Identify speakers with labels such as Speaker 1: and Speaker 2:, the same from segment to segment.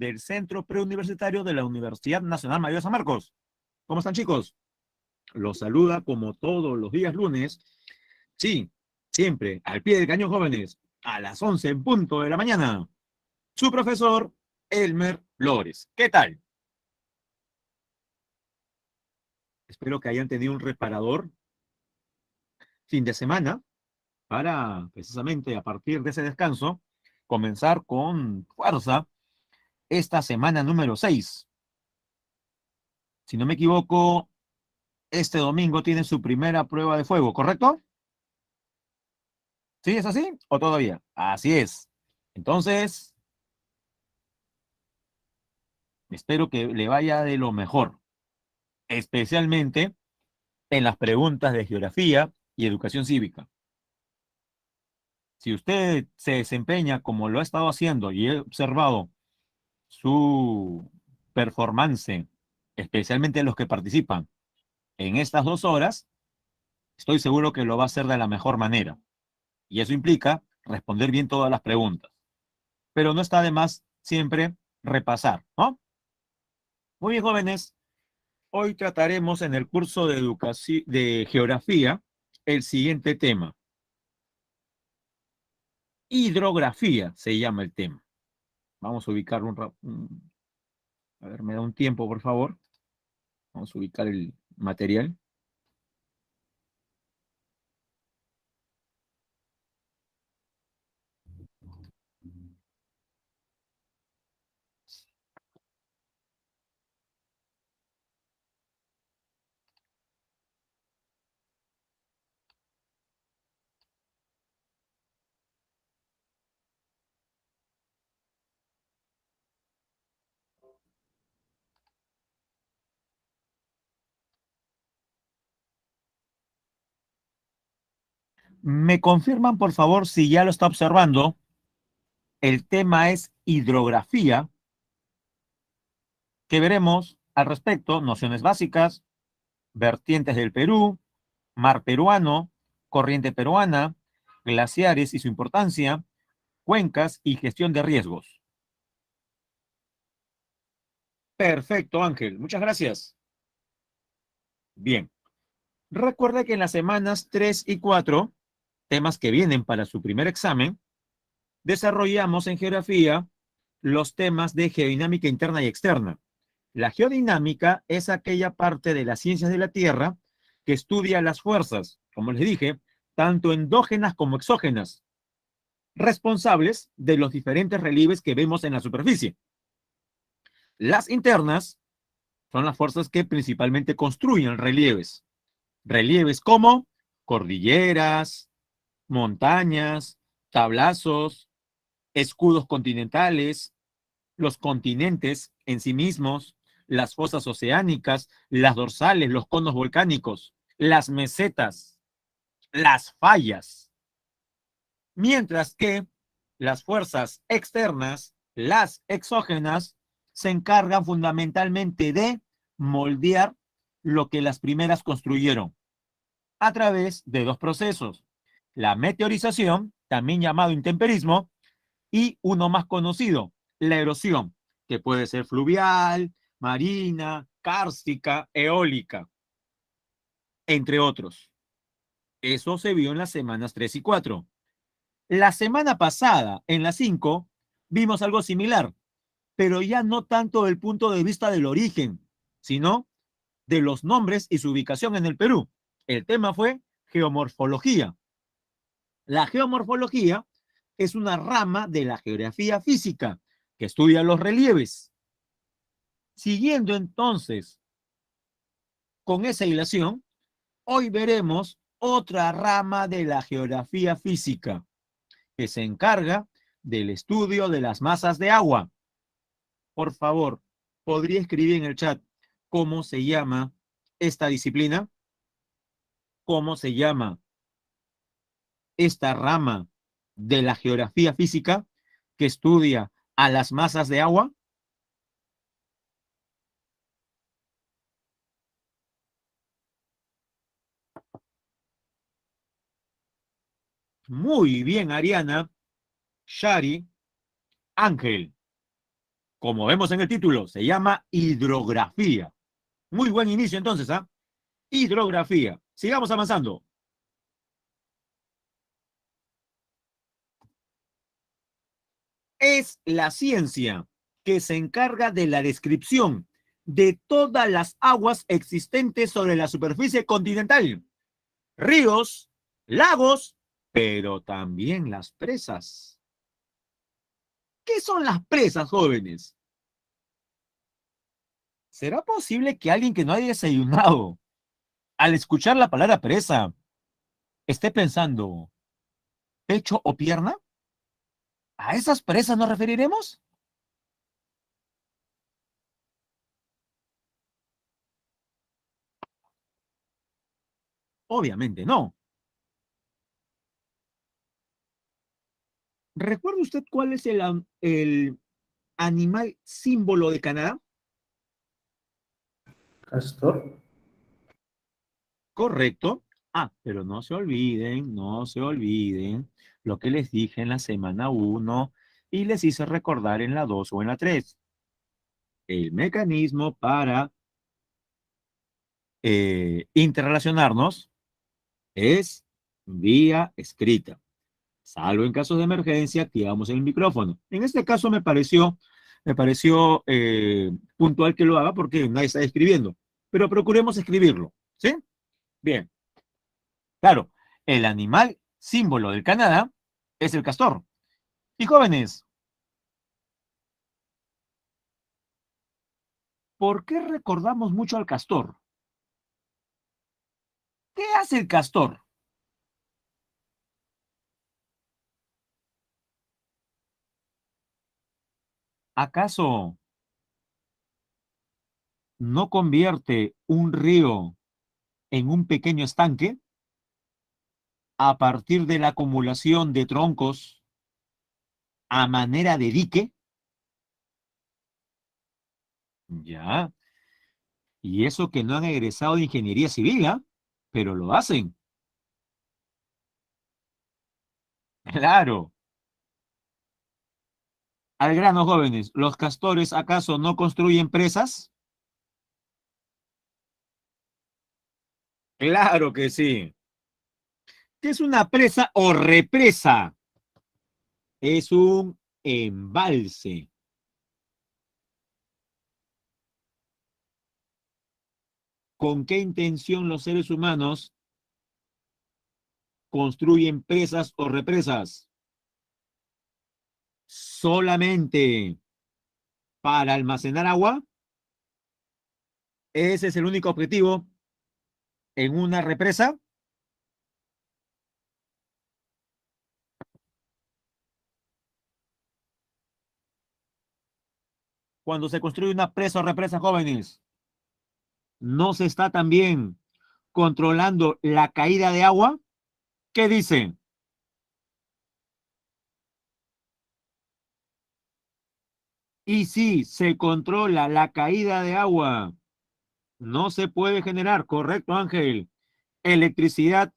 Speaker 1: del Centro Preuniversitario de la Universidad Nacional Mayor de San Marcos. ¿Cómo están, chicos? Los saluda como todos los días lunes. Sí, siempre al pie del cañón, jóvenes, a las 11 en punto de la mañana. Su profesor, Elmer Flores. ¿Qué tal? Espero que hayan tenido un reparador fin de semana para, precisamente a partir de ese descanso, comenzar con fuerza esta semana número 6. Si no me equivoco, este domingo tiene su primera prueba de fuego, ¿correcto? ¿Sí es así o todavía? Así es. Entonces, espero que le vaya de lo mejor, especialmente en las preguntas de geografía y educación cívica. Si usted se desempeña como lo ha estado haciendo y he observado su performance, especialmente los que participan en estas 2 horas, estoy seguro que lo va a hacer de la mejor manera. Y eso implica responder bien todas las preguntas. Pero no está de más siempre repasar, ¿no? Muy bien, jóvenes. Hoy trataremos en el curso de educación de geografía el siguiente tema. Hidrografía se llama el tema. Vamos a ubicarlo a ver, me da un tiempo, por favor. Vamos a ubicar el material. ¿Me confirman, por favor, si ya lo está observando? El tema es hidrografía, que veremos al respecto, nociones básicas, vertientes del Perú, mar peruano, corriente peruana, glaciares y su importancia, cuencas y gestión de riesgos. Perfecto, Ángel. Muchas gracias. Bien. Recuerde que en las semanas 3 y 4, temas que vienen para su primer examen, desarrollamos en geografía los temas de geodinámica interna y externa. La geodinámica es aquella parte de las ciencias de la Tierra que estudia las fuerzas, como les dije, tanto endógenas como exógenas, responsables de los diferentes relieves que vemos en la superficie. Las internas son las fuerzas que principalmente construyen relieves. Relieves como cordilleras, montañas, tablazos, escudos continentales, los continentes en sí mismos, las fosas oceánicas, las dorsales, los conos volcánicos, las mesetas, las fallas. Mientras que las fuerzas externas, las exógenas, se encargan fundamentalmente de moldear lo que las primeras construyeron a través de 2 procesos: la meteorización, también llamado intemperismo, y uno más conocido, la erosión, que puede ser fluvial, marina, kárstica, eólica, entre otros. Eso se vio en las semanas 3 y 4. La semana pasada, en la 5, vimos algo similar, pero ya no tanto del punto de vista del origen, sino de los nombres y su ubicación en el Perú. El tema fue geomorfología. La geomorfología es una rama de la geografía física que estudia los relieves. Siguiendo entonces con esa hilación, hoy veremos otra rama de la geografía física que se encarga del estudio de las masas de agua. Por favor, ¿podría escribir en el chat cómo se llama esta disciplina? ¿Cómo se llama esta rama de la geografía física que estudia a las masas de agua? Muy bien, Ariana, Shari, Ángel. Como vemos en el título, se llama hidrografía. Muy buen inicio entonces, ¿ah? Hidrografía. Sigamos avanzando. Es la ciencia que se encarga de la descripción de todas las aguas existentes sobre la superficie continental, ríos, lagos, pero también las presas. ¿Qué son las presas, jóvenes? ¿Será posible que alguien que no haya desayunado, al escuchar la palabra presa, esté pensando pecho o pierna? ¿A esas presas nos referiremos? Obviamente no. ¿Recuerda usted cuál es el animal símbolo de Canadá?
Speaker 2: Castor.
Speaker 1: Correcto. Ah, pero no se olviden lo que les dije en la semana 1 y les hice recordar en la 2 o en la 3. El mecanismo para interrelacionarnos es vía escrita. Salvo en casos de emergencia, activamos el micrófono. En este caso me pareció puntual que lo haga porque nadie está escribiendo, pero procuremos escribirlo, ¿sí? Bien, claro, el animal símbolo del Canadá es el castor. Y jóvenes, ¿por qué recordamos mucho al castor? ¿Qué hace el castor? ¿Acaso no convierte un río en un pequeño estanque a partir de la acumulación de troncos a manera de dique? Ya, y eso que no han egresado de ingeniería civil, ¿ah? Pero lo hacen. Claro. Al grano, jóvenes, ¿los castores acaso no construyen presas? Claro que sí. ¿Qué es una presa o represa? Es un embalse. ¿Con qué intención los seres humanos construyen presas o represas? Solamente para almacenar agua. Ese es el único objetivo en una represa. Cuando se construye una presa o represa, jóvenes, no se está también controlando la caída de agua. ¿Qué dice? Y si se controla la caída de agua, no se puede generar, correcto, Ángel, electricidad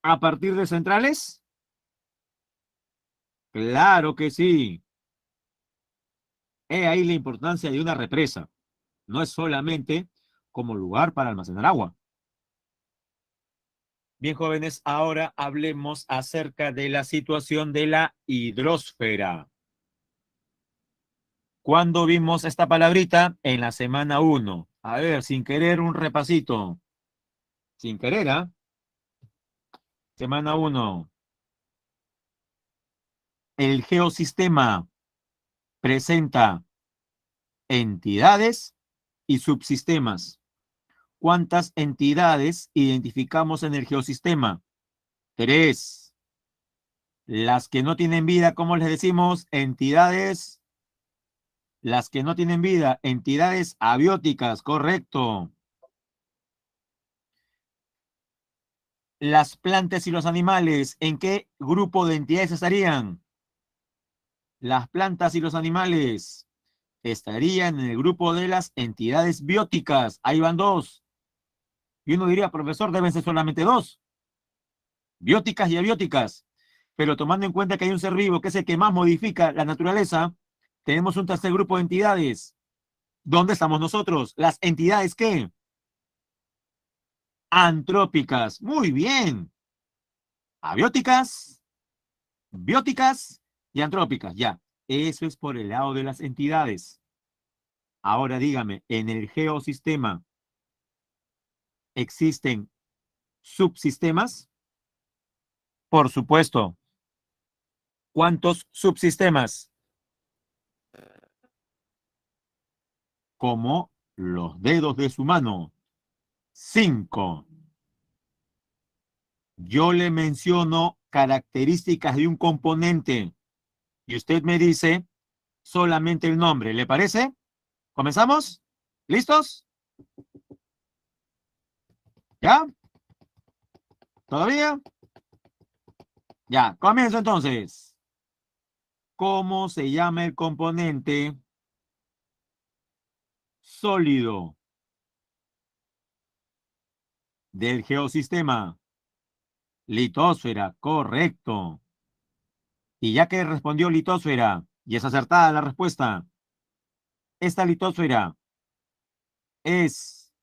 Speaker 1: a partir de centrales. Claro que sí. He ahí la importancia de una represa. No es solamente como lugar para almacenar agua. Bien, jóvenes, ahora hablemos acerca de la situación de la hidrosfera. ¿Cuándo vimos esta palabrita? En la semana 1. A ver, sin querer, un repasito. Sin querer, ¿ah? Semana 1. El geosistema presenta entidades y subsistemas. ¿Cuántas entidades identificamos en el geosistema? 3. Las que no tienen vida, ¿cómo les decimos? Entidades. Las que no tienen vida, entidades abióticas, correcto. Las plantas y los animales, ¿en qué grupo de entidades estarían? Las plantas y los animales estarían en el grupo de las entidades bióticas. Ahí van 2. Y uno diría, profesor, deben ser solamente 2. Bióticas y abióticas. Pero tomando en cuenta que hay un ser vivo que es el que más modifica la naturaleza, Tenemos un tercer grupo de entidades. ¿Dónde estamos nosotros? Las entidades, ¿qué? Antrópicas. Muy bien. Abióticas, bióticas y antrópicas. Ya. Eso es por el lado de las entidades. Ahora dígame, ¿en el geosistema existen subsistemas? Por supuesto. ¿Cuántos subsistemas? Como los dedos de su mano. 5. Yo le menciono características de un componente y usted me dice solamente el nombre. ¿Le parece? ¿Comenzamos? ¿Listos? ¿Ya? ¿Todavía? Ya, comienzo entonces. ¿Cómo se llama el componente sólido del geosistema? Litósfera, correcto. Y ya que respondió litósfera, y es acertada la respuesta, ¿esta litósfera es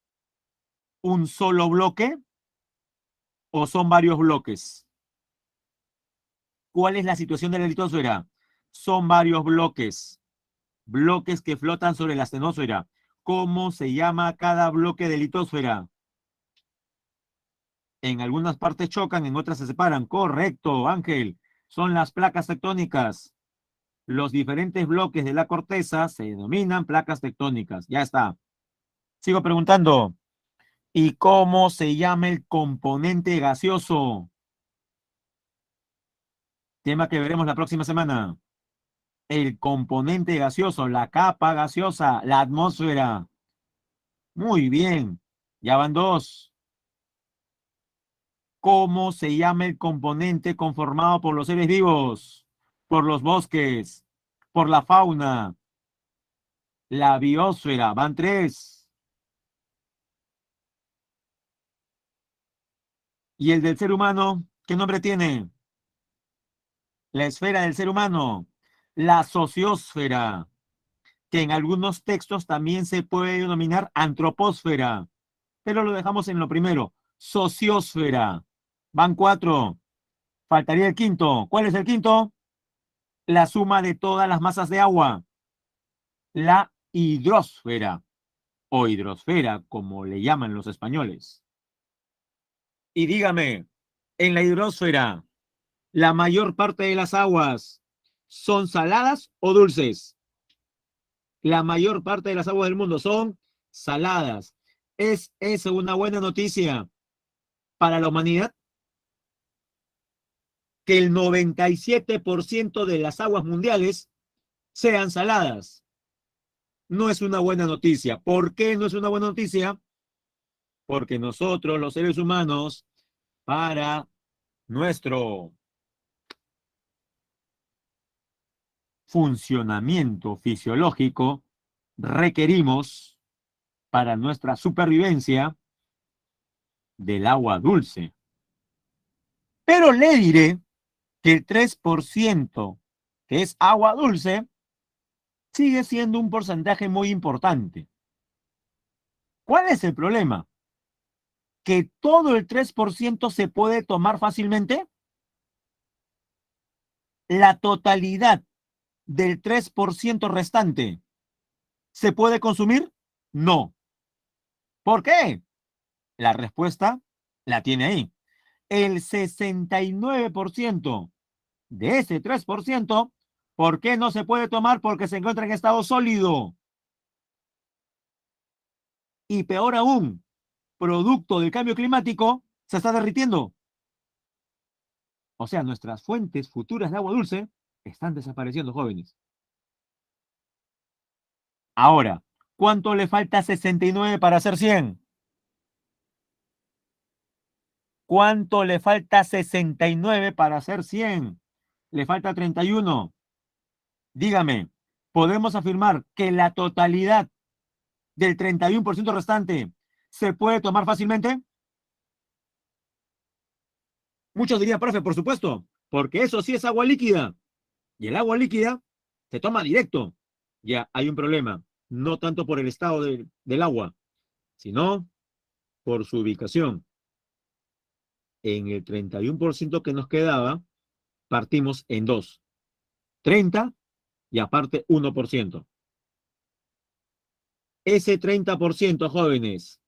Speaker 1: un solo bloque o son varios bloques? ¿Cuál es la situación de la litósfera? Son varios bloques, bloques que flotan sobre la astenosfera. ¿Cómo se llama cada bloque de litósfera? En algunas partes chocan, en otras se separan. Correcto, Ángel. Son las placas tectónicas. Los diferentes bloques de la corteza se denominan placas tectónicas. Ya está. Sigo preguntando. ¿Y cómo se llama el componente gaseoso? Tema que veremos la próxima semana. El componente gaseoso, la capa gaseosa, la atmósfera. Muy bien. Ya van dos. ¿Cómo se llama el componente conformado por los seres vivos? Por los bosques, por la fauna, la biosfera. Van tres. ¿Y el del ser humano? ¿Qué nombre tiene? La esfera del ser humano. La sociosfera, que en algunos textos también se puede denominar antropósfera, pero lo dejamos en lo primero. Sociosfera. Van cuatro. Faltaría el quinto. ¿Cuál es el quinto? La suma de todas las masas de agua. La hidrosfera o hidrosfera, como le llaman los españoles. Y dígame, en la hidrosfera, ¿la mayor parte de las aguas son saladas o dulces? La mayor parte de las aguas del mundo son saladas. ¿Es eso una buena noticia para la humanidad? Que el 97% de las aguas mundiales sean saladas. No es una buena noticia. ¿Por qué no es una buena noticia? Porque nosotros, los seres humanos, para nuestro funcionamiento fisiológico, requerimos para nuestra supervivencia del agua dulce. Pero le diré que el 3%, que es agua dulce, sigue siendo un porcentaje muy importante. ¿Cuál es el problema? Que todo el 3% se puede tomar fácilmente. La totalidad del 3% restante se puede consumir. No. ¿Por qué? La respuesta la tiene ahí. El 69% de ese 3%, ¿por qué no se puede tomar? Porque se encuentra en estado sólido. Y peor aún, producto del cambio climático, se está derritiendo. O sea, nuestras fuentes futuras de agua dulce están desapareciendo, jóvenes. Ahora, ¿cuánto le falta a 69 para hacer 100? ¿Cuánto le falta a 69 para hacer 100? Le falta 31. Dígame, ¿podemos afirmar que la totalidad del 31% restante se puede tomar fácilmente? Muchos dirían, profe, por supuesto, porque eso sí es agua líquida. Y el agua líquida se toma directo. Ya hay un problema, no tanto por el estado del agua, sino por su ubicación. En el 31% que nos quedaba, partimos en dos, 30 y aparte 1%. Ese 30%, jóvenes,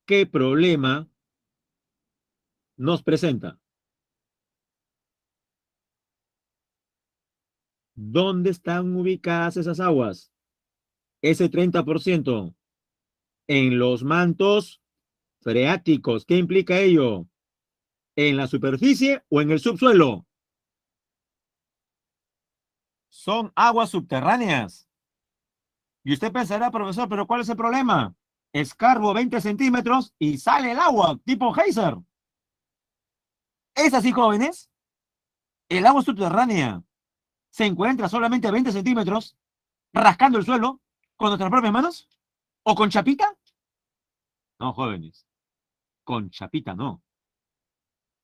Speaker 1: ¿qué problema nos presenta? ¿Dónde están ubicadas esas aguas? Ese 30% en los mantos freáticos. ¿Qué implica ello? ¿En la superficie o en el subsuelo? Son aguas subterráneas. Y usted pensará, profesor, pero ¿cuál es el problema? Escarbo 20 centímetros y sale el agua, tipo geyser. Es así, jóvenes. El agua subterránea se encuentra solamente a 20 centímetros, rascando el suelo con nuestras propias manos. ¿O con chapita? No, jóvenes. Con chapita no.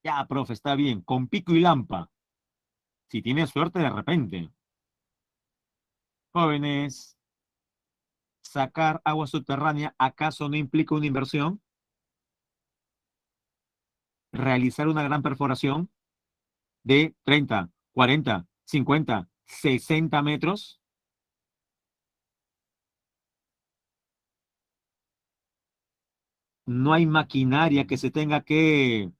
Speaker 1: Ya, profe, está bien. Con pico y lampa. Si tiene suerte de repente. Jóvenes, sacar agua subterránea, ¿acaso no implica una inversión? Realizar una gran perforación de 30, 40, 50, 60 metros. No hay maquinaria que se tenga que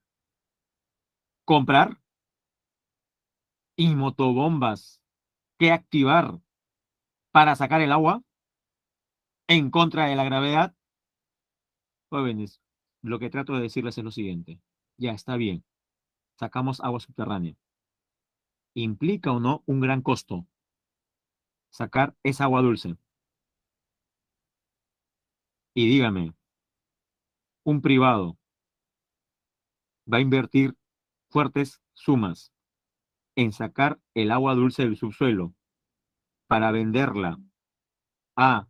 Speaker 1: comprar y motobombas que activar para sacar el agua en contra de la gravedad. Jóvenes, lo que trato de decirles es lo siguiente. Ya está bien, sacamos agua subterránea. ¿Implica o no un gran costo sacar esa agua dulce? Y dígame, un privado va a invertir fuertes sumas en sacar el agua dulce del subsuelo para venderla a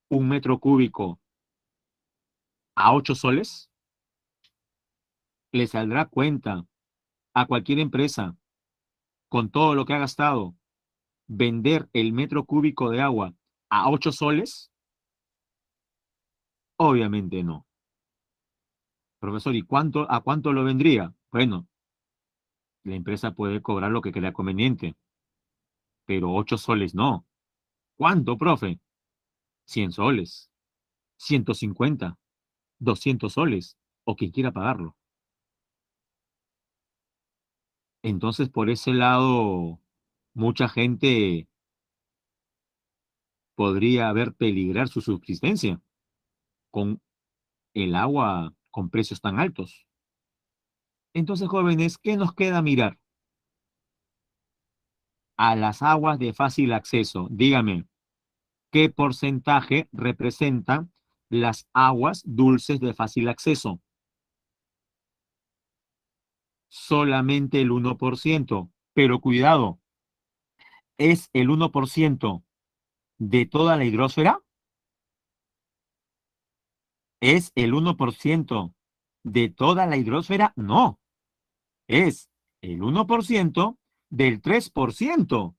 Speaker 1: 1 metro cúbico a 8 soles. Le saldrá cuenta a cualquier empresa con todo lo que ha gastado vender el metro cúbico de agua a 8 soles. Obviamente no. Profesor, ¿y a cuánto lo vendría? Bueno, la empresa puede cobrar lo que crea conveniente, pero 8 soles no. ¿Cuánto, profe? 100 soles, 150, 200 soles, o quien quiera pagarlo. Entonces, por ese lado, mucha gente podría ver peligrar su subsistencia con el agua con precios tan altos. Entonces, jóvenes, ¿qué nos queda mirar? A las aguas de fácil acceso. Dígame, ¿qué porcentaje representan las aguas dulces de fácil acceso? Solamente el 1%. Pero cuidado, ¿es el 1% de toda la hidrosfera? ¿Es el 1% de toda la hidrosfera? No, es el 1% del 3%.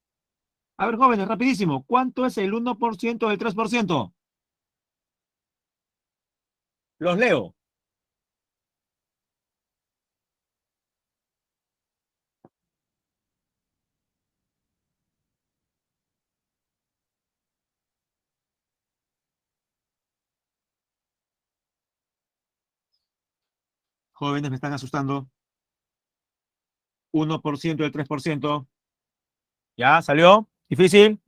Speaker 1: A ver, jóvenes, rapidísimo, ¿cuánto es el 1% del 3%? Los leo. Jóvenes, me están asustando. 1% del 3%. ¿Ya salió? ¿Difícil?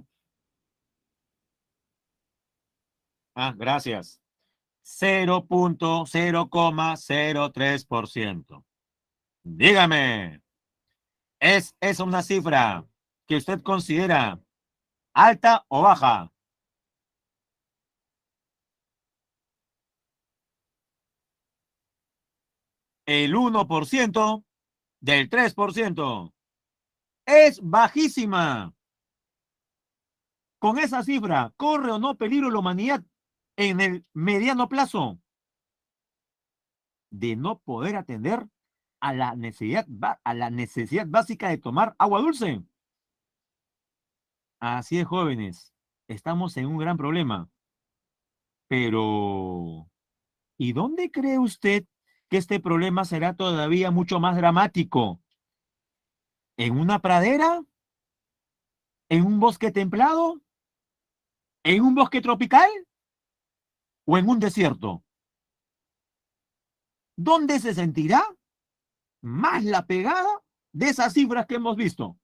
Speaker 1: Ah, gracias. 0,03%. Dígame, ¿es esa una cifra que usted considera alta o baja? El 1% del 3%. Es bajísima. Con esa cifra, ¿corre o no peligro la humanidad en el mediano plazo de no poder atender a la necesidad básica de tomar agua dulce? Así es, jóvenes. Estamos en un gran problema. Pero, ¿y dónde cree usted que este problema será todavía mucho más dramático? ¿En una pradera? ¿En un bosque templado? ¿En un bosque tropical? ¿O en un desierto? ¿Dónde se sentirá más la pegada de esas cifras que hemos visto?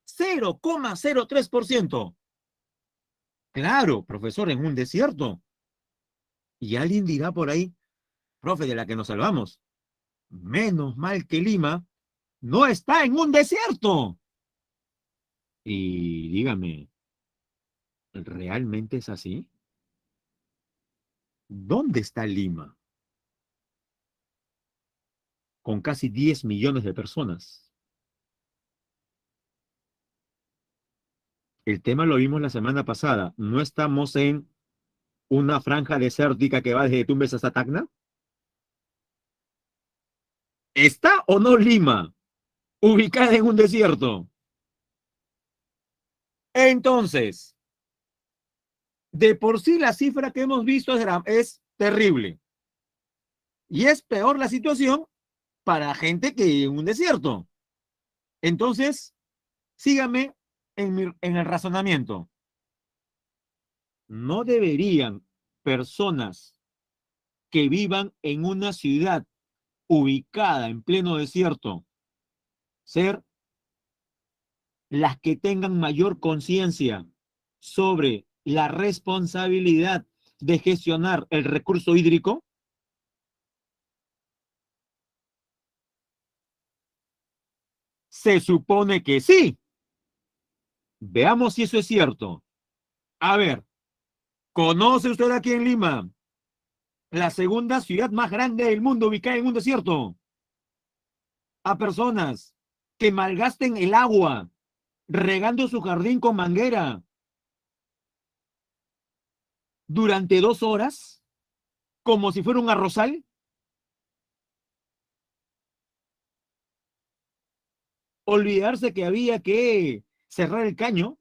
Speaker 1: 0,03%. Claro, profesor, en un desierto. Y alguien dirá por ahí, profe, de la que nos salvamos. Menos mal que Lima no está en un desierto. Y dígame, ¿realmente es así? ¿Dónde está Lima? Con casi 10 millones de personas. El tema lo vimos la semana pasada. ¿No estamos en una franja desértica que va desde Tumbes hasta Tacna? ¿Está o no Lima ubicada en un desierto? Entonces, de por sí la cifra que hemos visto es terrible. Y es peor la situación para gente que vive en un desierto. Entonces, sígame en el razonamiento. ¿No deberían personas que vivan en una ciudad ubicada en pleno desierto ser las que tengan mayor conciencia sobre la responsabilidad de gestionar el recurso hídrico? Se supone que sí. Veamos si eso es cierto. A ver, ¿conoce usted aquí en Lima la segunda ciudad más grande del mundo ubicada en un desierto? A personas que malgasten el agua regando su jardín con manguera durante 2 horas, como si fuera un arrozal. Olvidarse que había que cerrar el caño,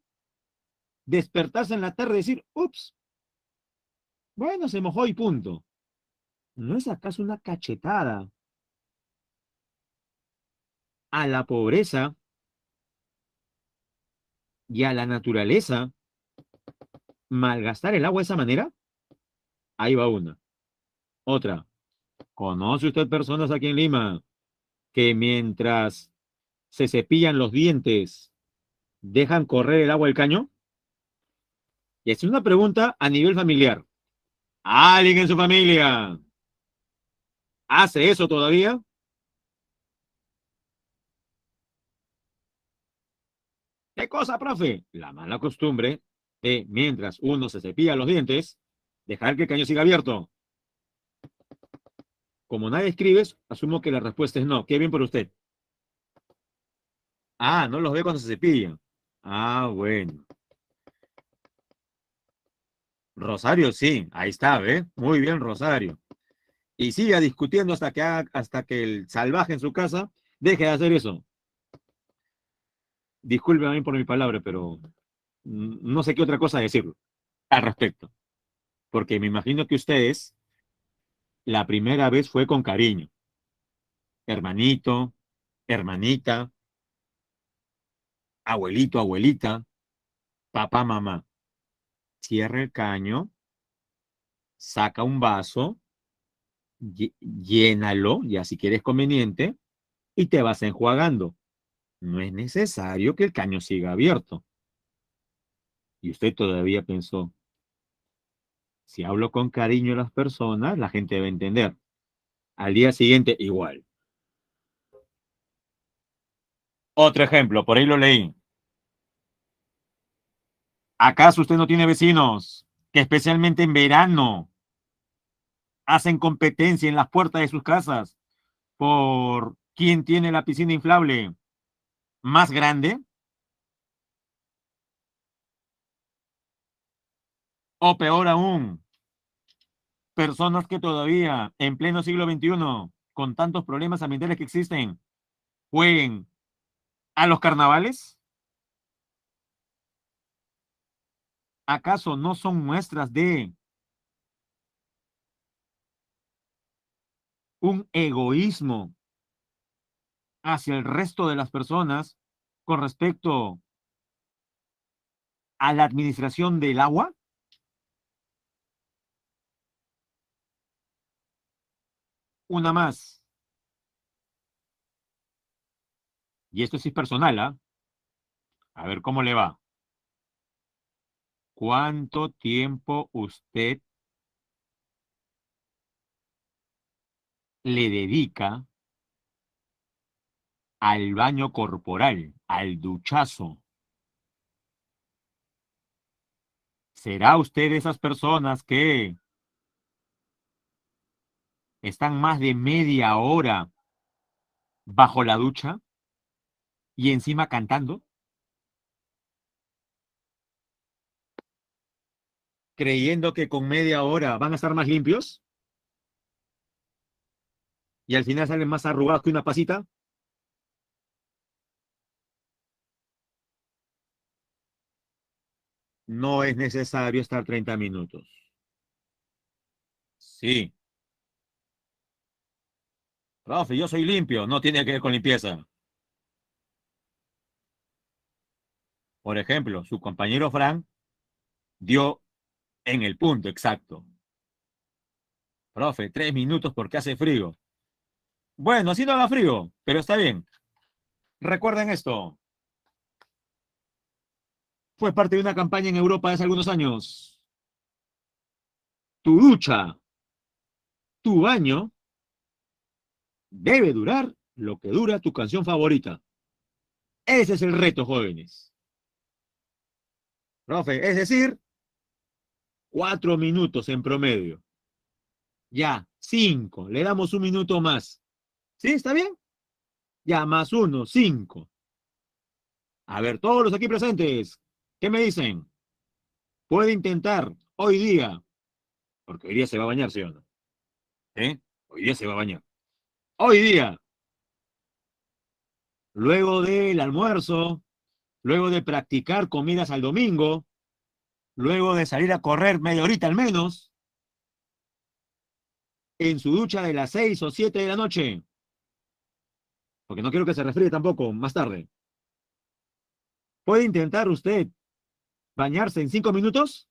Speaker 1: despertarse en la tarde y decir, ups, bueno, se mojó y punto. ¿No es acaso una cachetada a la pobreza y a la naturaleza malgastar el agua de esa manera? Ahí va una. Otra. ¿Conoce usted personas aquí en Lima que mientras se cepillan los dientes dejan correr el agua del caño? Y es una pregunta a nivel familiar. ¿Alguien en su familia hace eso todavía? ¿Qué cosa, profe? La mala costumbre de, mientras uno se cepilla los dientes, dejar que el caño siga abierto. Como nadie escribe, asumo que la respuesta es no. Qué bien por usted. Ah, no los ve cuando se cepillan. Ah, bueno. Rosario, sí, ahí está, ¿ve? Muy bien, Rosario. Y siga discutiendo hasta que el salvaje en su casa deje de hacer eso. Discúlpeme por mi palabra, pero no sé qué otra cosa decir al respecto. Porque me imagino que ustedes la primera vez fue con cariño. Hermanito, hermanita, abuelito, abuelita, papá, mamá. Cierra el caño, saca un vaso, llénalo, ya si quieres conveniente, y te vas enjuagando. No es necesario que el caño siga abierto. Y usted todavía pensó, si hablo con cariño a las personas, la gente debe entender. Al día siguiente, igual. Otro ejemplo, por ahí lo leí. ¿Acaso usted no tiene vecinos que especialmente en verano hacen competencia en las puertas de sus casas por quién tiene la piscina inflable más grande? O peor aún, personas que todavía en pleno siglo XXI, con tantos problemas ambientales que existen, jueguen a los carnavales. ¿Acaso no son muestras de un egoísmo hacia el resto de las personas con respecto a la administración del agua? Una más. Y esto sí es personal, ¿ah? A ver cómo le va. ¿Cuánto tiempo usted le dedica al baño corporal, al duchazo? ¿Será usted de esas personas que están más de media hora bajo la ducha y encima cantando, creyendo que con media hora van a estar más limpios y al final salen más arrugados que una pasita? No es necesario estar 30 minutos. Sí, profe, yo soy limpio, no tiene que ver con limpieza. Por ejemplo, su compañero Frank dio en el punto exacto. Profe, 3 minutos porque hace frío. Bueno, así no haga frío, pero está bien. Recuerden esto. Fue parte de una campaña en Europa hace algunos años. Tu ducha, tu baño, debe durar lo que dura tu canción favorita. Ese es el reto, jóvenes. Profe, es decir, 4 minutos en promedio. Ya, 5. Le damos un minuto más. ¿Sí? ¿Está bien? Ya, más uno, 5. A ver, todos los aquí presentes, ¿qué me dicen? Puede intentar hoy día, porque hoy día se va a bañar, ¿sí o no? ¿Eh? Hoy día se va a bañar. Hoy día, luego del almuerzo, luego de practicar comidas al domingo, luego de salir a correr media horita al menos, en su ducha de las 6 o 7 de la noche, porque no quiero que se resfríe tampoco más tarde. ¿Puede intentar usted bañarse en 5 minutos?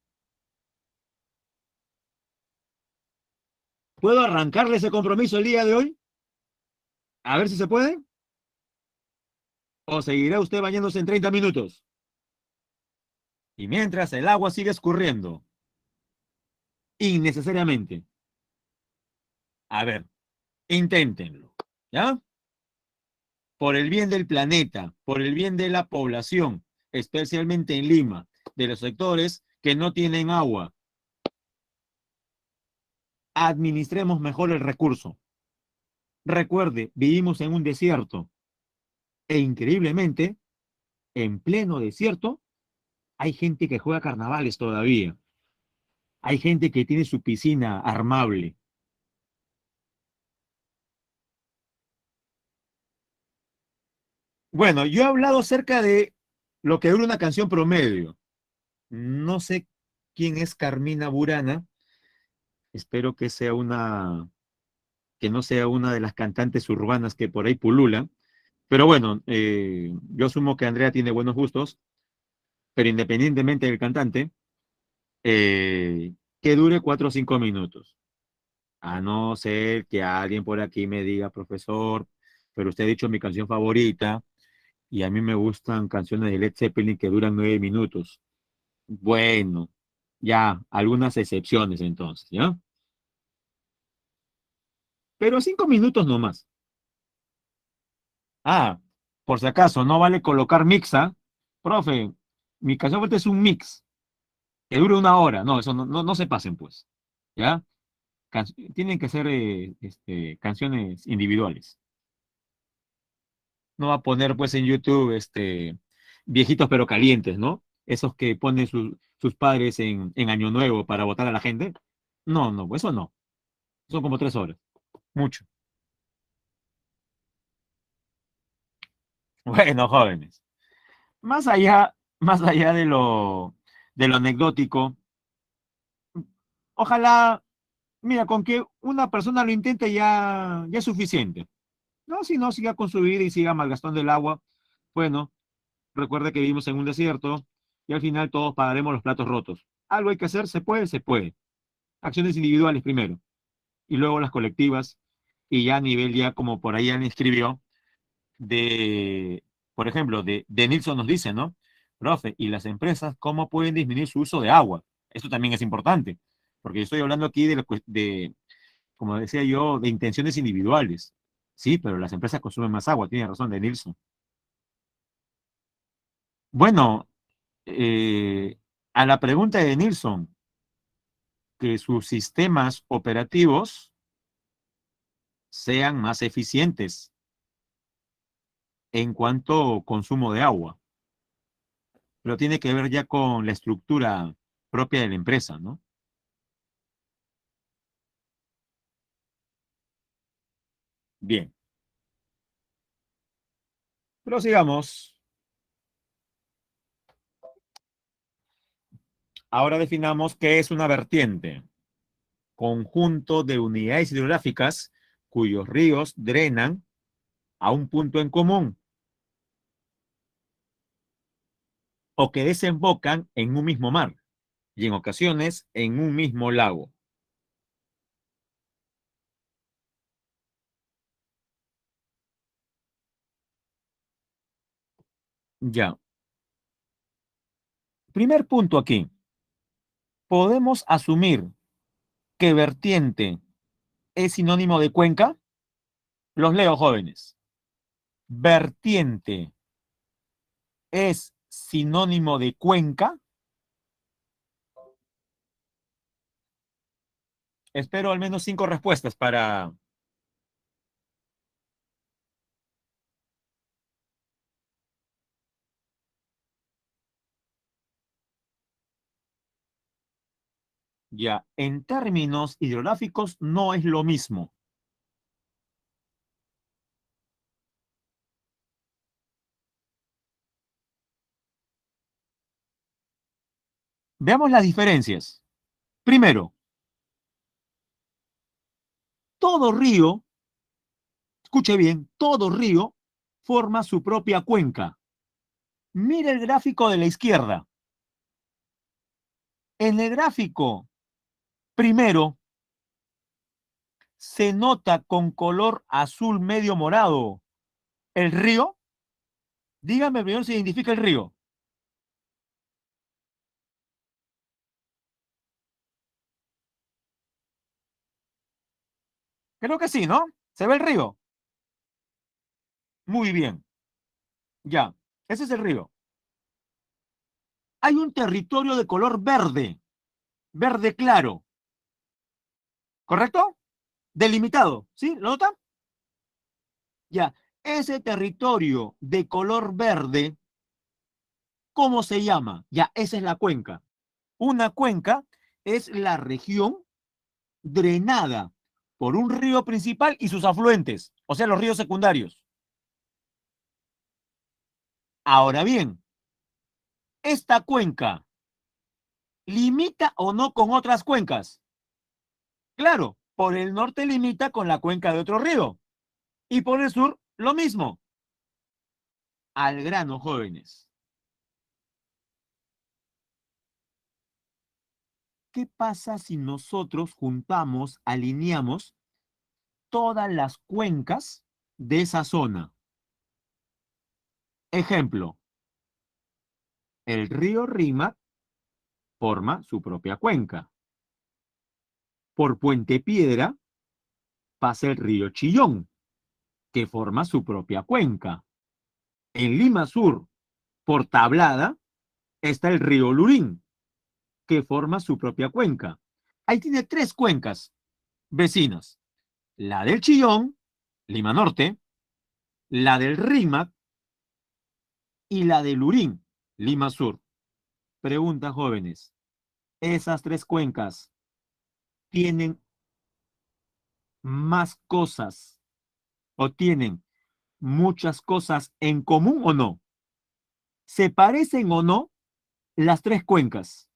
Speaker 1: ¿Puedo arrancarle ese compromiso el día de hoy? A ver si se puede. ¿O seguirá usted bañándose en 30 minutos? Y mientras el agua sigue escurriendo, innecesariamente. A ver, inténtenlo. ¿Ya? Por el bien del planeta, por el bien de la población, especialmente en Lima, de los sectores que no tienen agua, administremos mejor el recurso. Recuerde, vivimos en un desierto e increíblemente, en pleno desierto, hay gente que juega carnavales todavía. Hay gente que tiene su piscina armable. Bueno, yo he hablado acerca de lo que dura una canción promedio. No sé quién es Carmina Burana. Espero que no sea una de las cantantes urbanas que por ahí pululan. Pero bueno, yo asumo que Andrea tiene buenos gustos, pero independientemente del cantante, que dure 4 o 5 minutos. A no ser que alguien por aquí me diga, profesor, pero usted ha dicho mi canción favorita y a mí me gustan canciones de Led Zeppelin que duran 9 minutos. Bueno, ya, algunas excepciones entonces, ¿ya? Pero 5 minutos nomás. Ah, por si acaso, no vale colocar mixa. Profe, mi canción favorita es un mix que dure 1 hora. No, eso no se pasen, pues. ¿Ya? Tienen que ser canciones individuales. No va a poner, pues, en YouTube, viejitos pero calientes, ¿no? Esos que ponen sus padres en Año Nuevo para votar a la gente. No, no, eso no. Son como 3 horas. Mucho. Bueno, jóvenes. Más allá de lo de lo anecdótico. Ojalá, mira, con que una persona lo intente ya es suficiente. No, si no, siga con su vida y siga malgastando el agua. Bueno, recuerda que vivimos en un desierto y al final todos pagaremos los platos rotos. Algo hay que hacer, se puede, se puede. Acciones individuales primero y luego las colectivas y ya a nivel ya como por ahí alguien escribió de, por ejemplo, de Nilsson nos dice, ¿no? Profe, ¿y las empresas cómo pueden disminuir su uso de agua? Esto también es importante, porque yo estoy hablando aquí como decía yo, de intenciones individuales. Sí, pero las empresas consumen más agua, tiene razón de Nilsson. Bueno, eh, a la pregunta de Nilsson, que sus sistemas operativos sean más eficientes en cuanto a consumo de agua, pero tiene que ver ya con la estructura propia de la empresa, ¿no? Bien, prosigamos. Ahora definamos qué es una vertiente. Conjunto de unidades hidrográficas cuyos ríos drenan a un punto en común o que desembocan en un mismo mar y en ocasiones en un mismo lago. Ya. Primer punto aquí. ¿Podemos asumir que vertiente es sinónimo de cuenca? Los leo, jóvenes. Vertiente es sinónimo de cuenca. Espero al menos 5 respuestas para... Ya, en términos hidrográficos no es lo mismo. Veamos las diferencias. Primero, todo río, escuche bien, todo río forma su propia cuenca. Mire el gráfico de la izquierda. En el gráfico primero se nota con color azul medio morado el río. Dígame primero si identifica el río. Creo que sí, ¿no? ¿Se ve el río? Muy bien. Ya, ese es el río. Hay un territorio de color verde, verde claro, ¿correcto? Delimitado, ¿sí? ¿Lo notan? Ya, ese territorio de color verde, ¿cómo se llama? Ya, esa es la cuenca. Una cuenca es la región drenada por un río principal y sus afluentes, o sea, los ríos secundarios. Ahora bien, esta cuenca limita o no con otras cuencas. Claro, por el norte limita con la cuenca de otro río y por el sur lo mismo. Al grano, jóvenes. ¿Qué pasa si nosotros juntamos, alineamos todas las cuencas de esa zona? Ejemplo, el río Rímac forma su propia cuenca. Por Puente Piedra pasa el río Chillón, que forma su propia cuenca. En Lima Sur, por Tablada, está el río Lurín, que forma su propia cuenca. Ahí tiene tres cuencas vecinas. La del Chillón, Lima Norte, la del Rímac y la de Lurín, Lima Sur. Pregunta, jóvenes, ¿esas tres cuencas tienen más cosas o tienen muchas cosas en común o no? ¿Se parecen o no? las tres cuencas.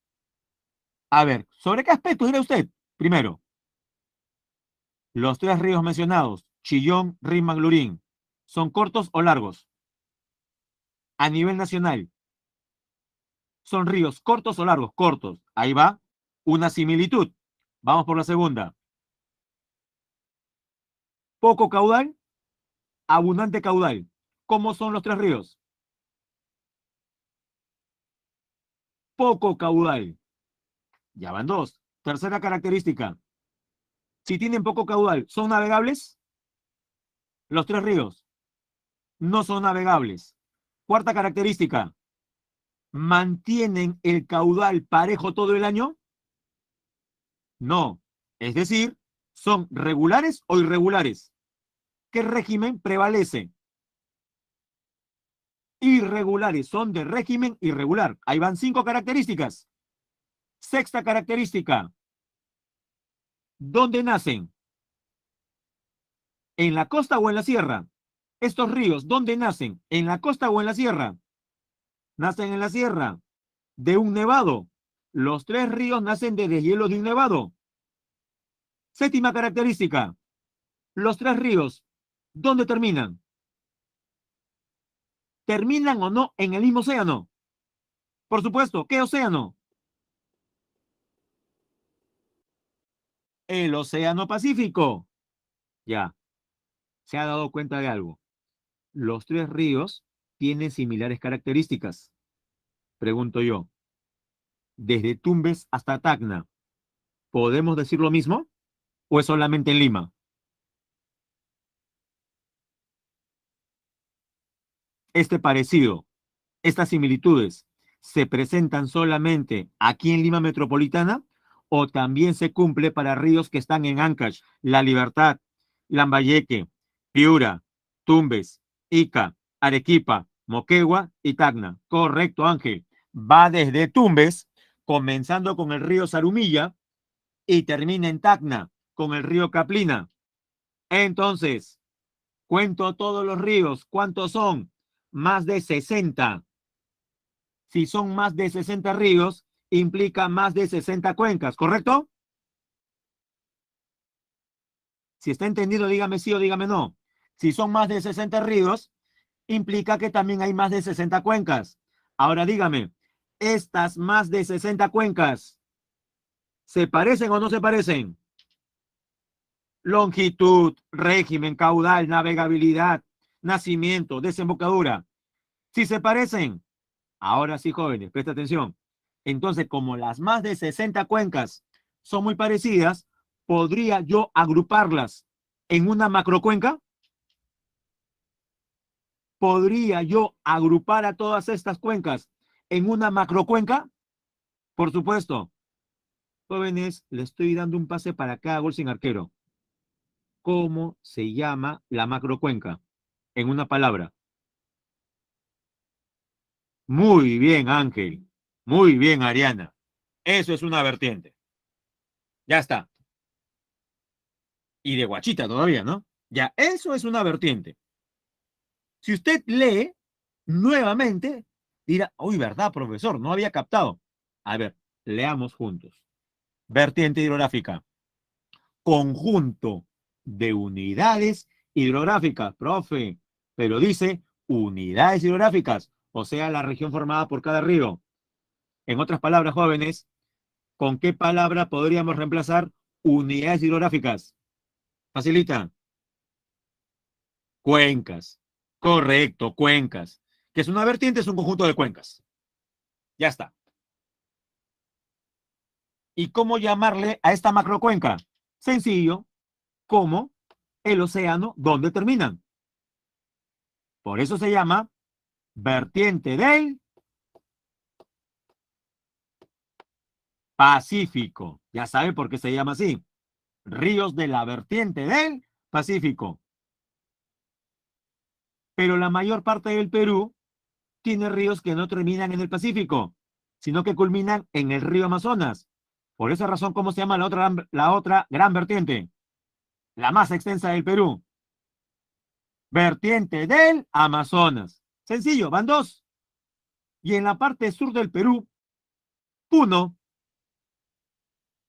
Speaker 1: A ver, ¿sobre qué aspecto dirá usted? Primero, los tres ríos mencionados, Chillón, Rímac, Lurín, ¿son cortos o largos? A nivel nacional, ¿son ríos cortos o largos? Cortos. Ahí va una similitud. Vamos por la segunda. Poco caudal, abundante caudal. ¿Cómo son los tres ríos? Poco caudal. Ya van dos. Tercera característica. Si tienen poco caudal, ¿son navegables? Los tres ríos no son navegables. Cuarta característica. ¿Mantienen el caudal parejo todo el año? No. Es decir, ¿son regulares o irregulares? ¿Qué régimen prevalece? Irregulares, son de régimen irregular. Ahí van cinco características. Sexta característica. ¿Dónde nacen? ¿En la costa o en la sierra? Estos ríos, ¿dónde nacen? ¿En la costa o en la sierra? Nacen en la sierra. De un nevado. Los tres ríos nacen de deshielo de un nevado. Séptima característica. Los tres ríos, ¿dónde terminan? ¿Terminan o no en el mismo océano? Por supuesto, ¿qué océano? El océano Pacífico. Ya, se ha dado cuenta de algo. Los tres ríos tienen similares características. Pregunto yo, desde Tumbes hasta Tacna, ¿podemos decir lo mismo? ¿O es solamente en Lima? Este parecido, estas similitudes, ¿se presentan solamente aquí en Lima Metropolitana o también se cumple para ríos que están en Ancash, La Libertad, Lambayeque, Piura, Tumbes, Ica, Arequipa, Moquegua y Tacna? Correcto, Ángel. Va desde Tumbes, comenzando con el río Zarumilla y termina en Tacna con el río Caplina. Entonces, cuento todos los ríos. ¿Cuántos son? Más de 60. Si son más de 60 ríos, implica más de 60 cuencas, ¿correcto? Si está entendido, dígame sí o dígame no. Si son más de 60 ríos, implica que también hay más de 60 cuencas. Ahora dígame, ¿estas más de 60 cuencas se parecen o no se parecen? Longitud, régimen, caudal, navegabilidad, nacimiento, desembocadura. Si se parecen, ahora sí, jóvenes, presta atención. Entonces, como las más de 60 cuencas son muy parecidas, ¿podría yo agruparlas en una macrocuenca? ¿Podría yo agrupar a todas estas cuencas en una macrocuenca? Por supuesto. Jóvenes, le estoy dando un pase para cada gol sin arquero. ¿Cómo se llama la macrocuenca? En una palabra. Muy bien, Ángel. Muy bien, Ariana. Eso es una vertiente. Ya está. Y de guachita todavía, ¿no? Ya, eso es una vertiente. Si usted lee nuevamente, dirá, uy, ¿verdad, profesor? No había captado. A ver, leamos juntos. Vertiente hidrográfica. Conjunto de unidades hidrográficas, profe, pero dice unidades hidrográficas, o sea, la región formada por cada río. En otras palabras, jóvenes, ¿con qué palabra podríamos reemplazar unidades hidrográficas? Facilita. Cuencas. Correcto, cuencas. ¿Que es una vertiente? Es un conjunto de cuencas. Ya está. ¿Y cómo llamarle a esta macrocuenca? Sencillo, como el océano donde terminan. Por eso se llama vertiente del Pacífico. Ya sabe por qué se llama así. Ríos de la vertiente del Pacífico. Pero la mayor parte del Perú tiene ríos que no terminan en el Pacífico, sino que culminan en el río Amazonas. Por esa razón, ¿cómo se llama la otra gran vertiente? La más extensa del Perú. Vertiente del Amazonas. Sencillo, van dos. Y en la parte sur del Perú Puno.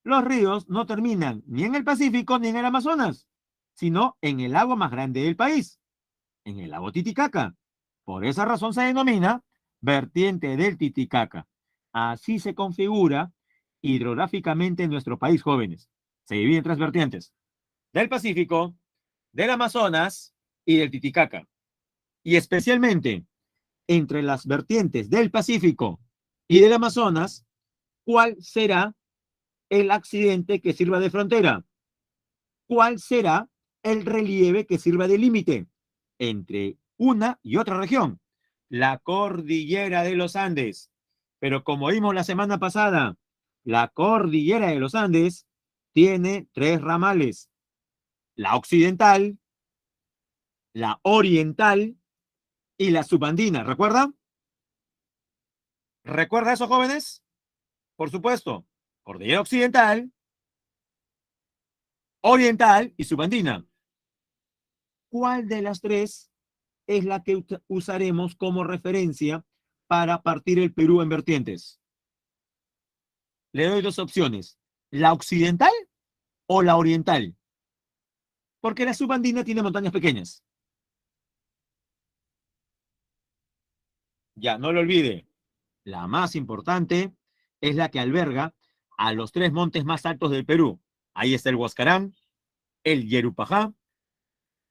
Speaker 1: Los ríos no terminan ni en el Pacífico ni en el Amazonas, sino en el lago más grande del país, en el lago Titicaca. Por esa razón se denomina vertiente del Titicaca. Así se configura hidrográficamente en nuestro país, jóvenes. Se divide en tres vertientes: del Pacífico, del Amazonas y del Titicaca. Y especialmente entre las vertientes del Pacífico y del Amazonas, ¿cuál será el accidente que sirva de frontera? ¿Cuál será el relieve que sirva de límite entre una y otra región? La cordillera de los Andes. Pero como vimos la semana pasada, la cordillera de los Andes tiene tres ramales: la occidental, la oriental y la subandina. ¿Recuerda? ¿Recuerda eso, jóvenes? Por supuesto. Cordillera occidental, oriental y subandina. ¿Cuál de las tres es la que usaremos como referencia para partir el Perú en vertientes? Le doy dos opciones: la occidental o la oriental, porque la subandina tiene montañas pequeñas. Ya, no lo olvide, la más importante es la que alberga a los tres montes más altos del Perú. Ahí está el Huascarán, el Yerupajá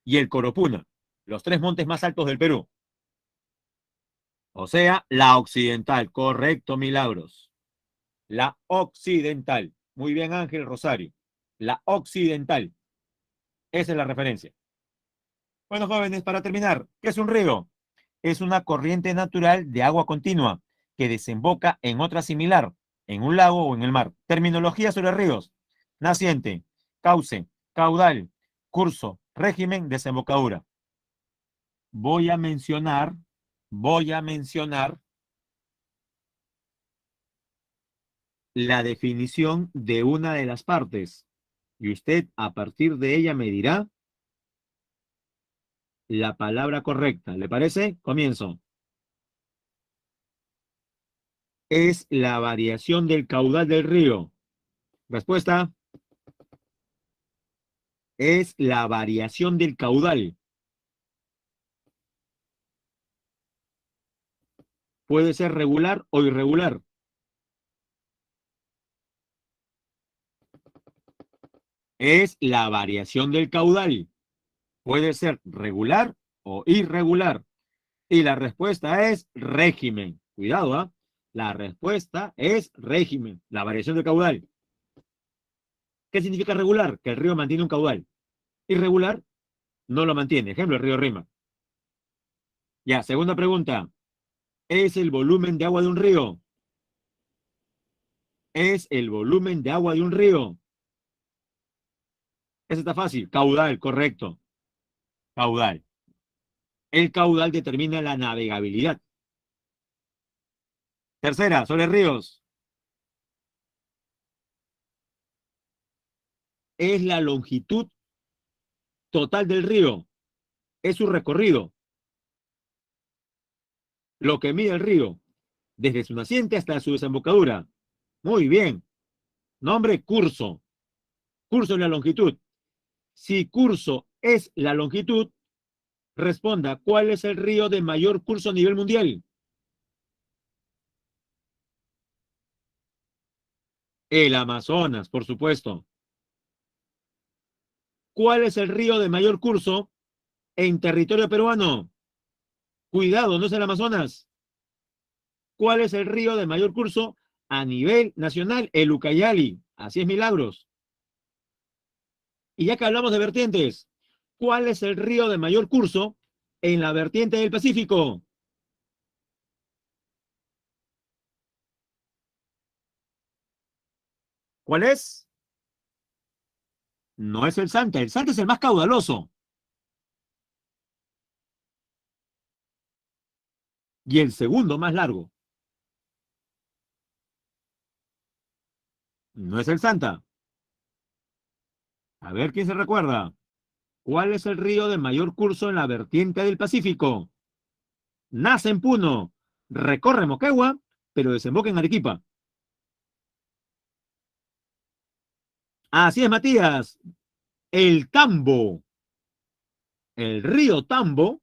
Speaker 1: y el Coropuna, los tres montes más altos del Perú. O sea, la occidental. Correcto, Milagros. La occidental. Muy bien, Ángel Rosario. La occidental. Esa es la referencia. Bueno, jóvenes, para terminar, ¿qué es un río? Es una corriente natural de agua continua que desemboca en otra similar, en un lago o en el mar. Terminología sobre ríos: naciente, cauce, caudal, curso, régimen, desembocadura. Voy a mencionar, voy a mencionar la definición de una de las partes y usted a partir de ella me dirá la palabra correcta. ¿Le parece? Comienzo. Es la variación del caudal del río. Respuesta: es la variación del caudal. Puede ser regular o irregular. Es la variación del caudal. Puede ser regular o irregular. Y la respuesta es régimen. Cuidado, ¿ah? La respuesta es régimen, la variación del caudal. ¿Qué significa regular? Que el río mantiene un caudal. Irregular, no lo mantiene. Ejemplo, el río Rima. Ya, segunda pregunta. ¿Es el volumen de agua de un río? Es el volumen de agua de un río. Eso está fácil. Caudal, correcto. Caudal. El caudal determina la navegabilidad. Tercera, sobre ríos. Es la longitud total del río. Es su recorrido. Lo que mide el río, desde su naciente hasta su desembocadura. Muy bien. Nombre: curso. Curso es la longitud. Si curso es la longitud, responda, ¿cuál es el río de mayor curso a nivel mundial? El Amazonas, por supuesto. ¿Cuál es el río de mayor curso en territorio peruano? Cuidado, no es el Amazonas. ¿Cuál es el río de mayor curso a nivel nacional? El Ucayali. Así es, Milagros. Y ya que hablamos de vertientes, ¿cuál es el río de mayor curso en la vertiente del Pacífico? ¿Cuál es? No es el Santa. El Santa es el más caudaloso y el segundo más largo. No es el Santa. A ver quién se recuerda. ¿Cuál es el río de mayor curso en la vertiente del Pacífico? Nace en Puno, recorre Moquegua, pero desemboca en Arequipa. Así es, Matías. El Tambo, el río Tambo,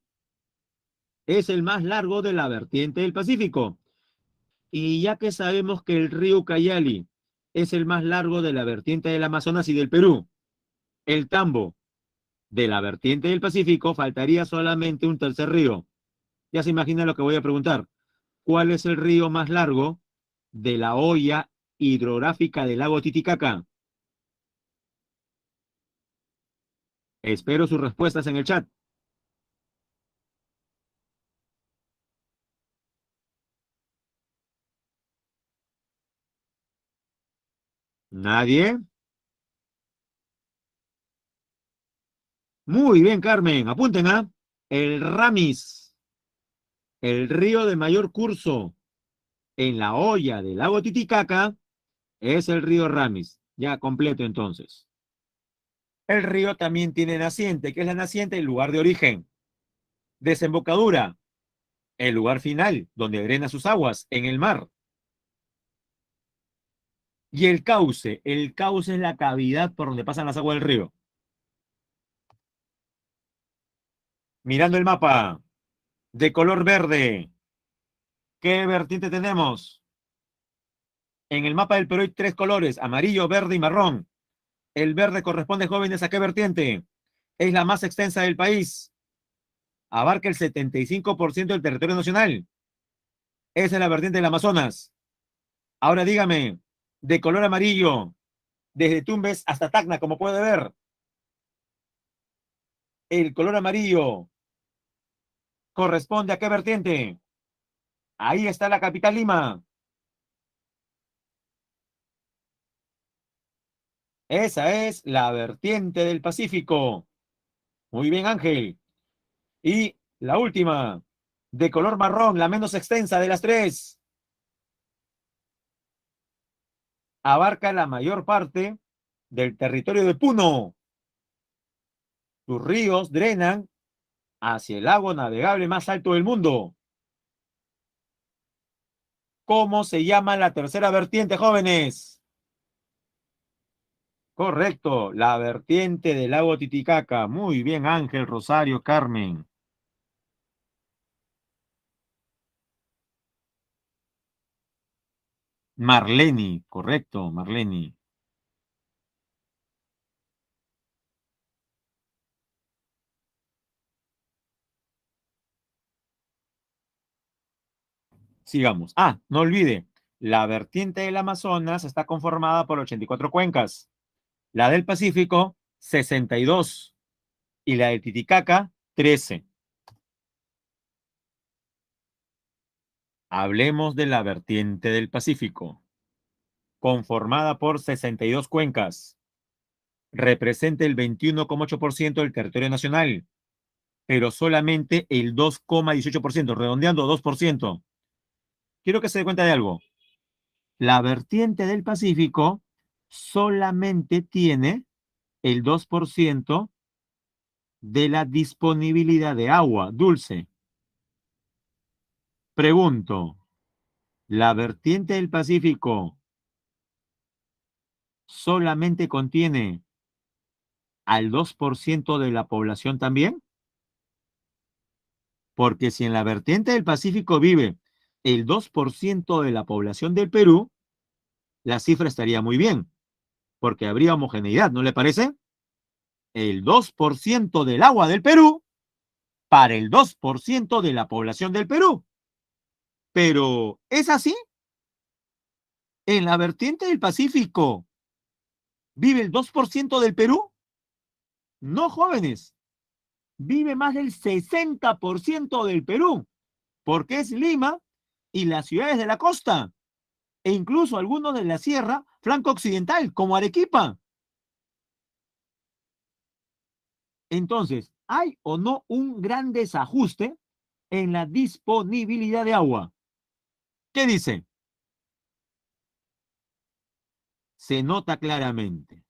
Speaker 1: es el más largo de la vertiente del Pacífico. Y ya que sabemos que el río Ucayali es el más largo de la vertiente del Amazonas y del Perú, el Tambo de la vertiente del Pacífico, faltaría solamente un tercer río. Ya se imagina lo que voy a preguntar. ¿Cuál es el río más largo de la hoya hidrográfica del lago Titicaca? Espero sus respuestas en el chat. ¿Nadie? Muy bien, Carmen. Apunten, ¿ah? El Ramis, el río de mayor curso en la hoya del lago Titicaca, es el río Ramis. Ya completo entonces. El río también tiene naciente. ¿Qué es la naciente? El lugar de origen. Desembocadura, el lugar final, donde drena sus aguas, en el mar. Y el cauce es la cavidad por donde pasan las aguas del río. Mirando el mapa, de color verde, ¿qué vertiente tenemos? En el mapa del Perú hay tres colores, amarillo, verde y marrón. El verde corresponde, jóvenes, ¿a qué vertiente? Es la más extensa del país. Abarca el 75% del territorio nacional. Esa es la vertiente del Amazonas. Ahora dígame, de color amarillo, desde Tumbes hasta Tacna, como puede ver, el color amarillo corresponde a qué vertiente. Ahí está la capital Lima. Esa es la vertiente del Pacífico. Muy bien, Ángel. Y la última, de color marrón, la menos extensa de las tres, abarca la mayor parte del territorio de Puno. Sus ríos drenan hacia el lago navegable más alto del mundo. ¿Cómo se llama la tercera vertiente, jóvenes? Correcto, la vertiente del lago Titicaca. Muy bien, Ángel, Rosario, Carmen. Marleni, correcto, Marleni. Sigamos. Ah, no olvide, la vertiente del Amazonas está conformada por 84 cuencas, la del Pacífico, 62 y la del Titicaca, 13. Hablemos de la vertiente del Pacífico, conformada por 62 cuencas. Representa el 21,8% del territorio nacional, pero solamente el 2,18%, redondeando 2%. Quiero que se dé cuenta de algo. La vertiente del Pacífico solamente tiene el 2% de la disponibilidad de agua dulce. Pregunto, ¿la vertiente del Pacífico solamente contiene al 2% de la población también? Porque si en la vertiente del Pacífico vive el 2% de la población del Perú, la cifra estaría muy bien, porque habría homogeneidad, ¿no le parece? El 2% del agua del Perú para el 2% de la población del Perú. Pero, ¿es así? En la vertiente del Pacífico, ¿vive el 2% del Perú? No, jóvenes, vive más del 60% del Perú, porque es Lima y las ciudades de la costa, e incluso algunos de la sierra flanco occidental, como Arequipa. Entonces, ¿hay o no un gran desajuste en la disponibilidad de agua? ¿Qué dice? Se nota claramente.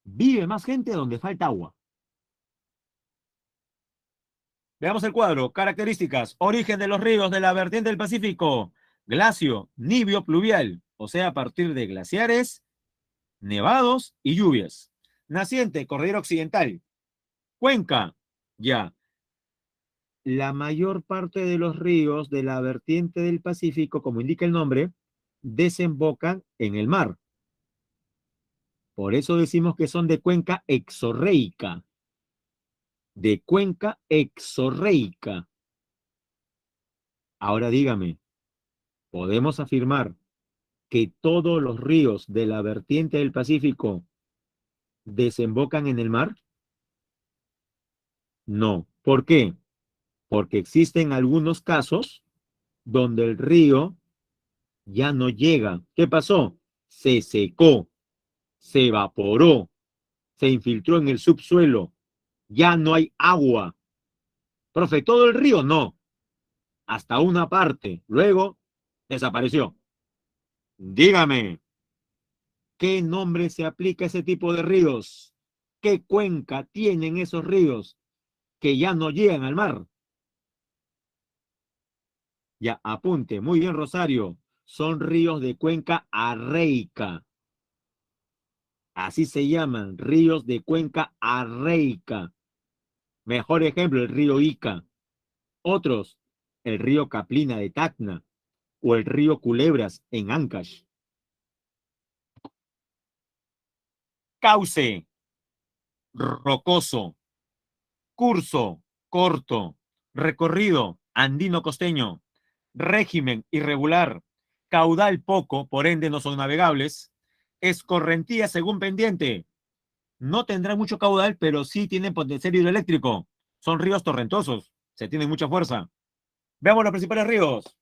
Speaker 1: Vive más gente donde falta agua. Veamos el cuadro. Características. Origen de los ríos de la vertiente del Pacífico. Glacio, nibio pluvial, o sea, a partir de glaciares nevados y lluvias. Naciente, cordillera occidental. Cuenca, ya. La mayor parte de los ríos de la vertiente del Pacífico, como indica el nombre, desembocan en el mar. Por eso decimos que son de cuenca exorreica. De cuenca exorreica. Ahora dígame, ¿podemos afirmar que todos los ríos de la vertiente del Pacífico desembocan en el mar? No. ¿Por qué? Porque existen algunos casos donde el río ya no llega. ¿Qué pasó? Se secó, se evaporó, se infiltró en el subsuelo. Ya no hay agua. Profe, ¿todo el río? No. Hasta una parte. Luego desapareció. Dígame, ¿qué nombre se aplica a ese tipo de ríos? ¿Qué cuenca tienen esos ríos que ya no llegan al mar? Ya, apunte. Muy bien, Rosario. Son ríos de cuenca arreica. Así se llaman, ríos de cuenca arreica. Mejor ejemplo, el río Ica. Otros, el río Caplina de Tacna o el río Culebras en Ancash. Cauce, rocoso. Curso, corto. Recorrido, andino costeño. Régimen, irregular. Caudal, poco, por ende no son navegables. Escorrentía, según pendiente. No tendrán mucho caudal, pero sí tienen potencial hidroeléctrico. Son ríos torrentosos. Se tienen mucha fuerza. Veamos los principales ríos.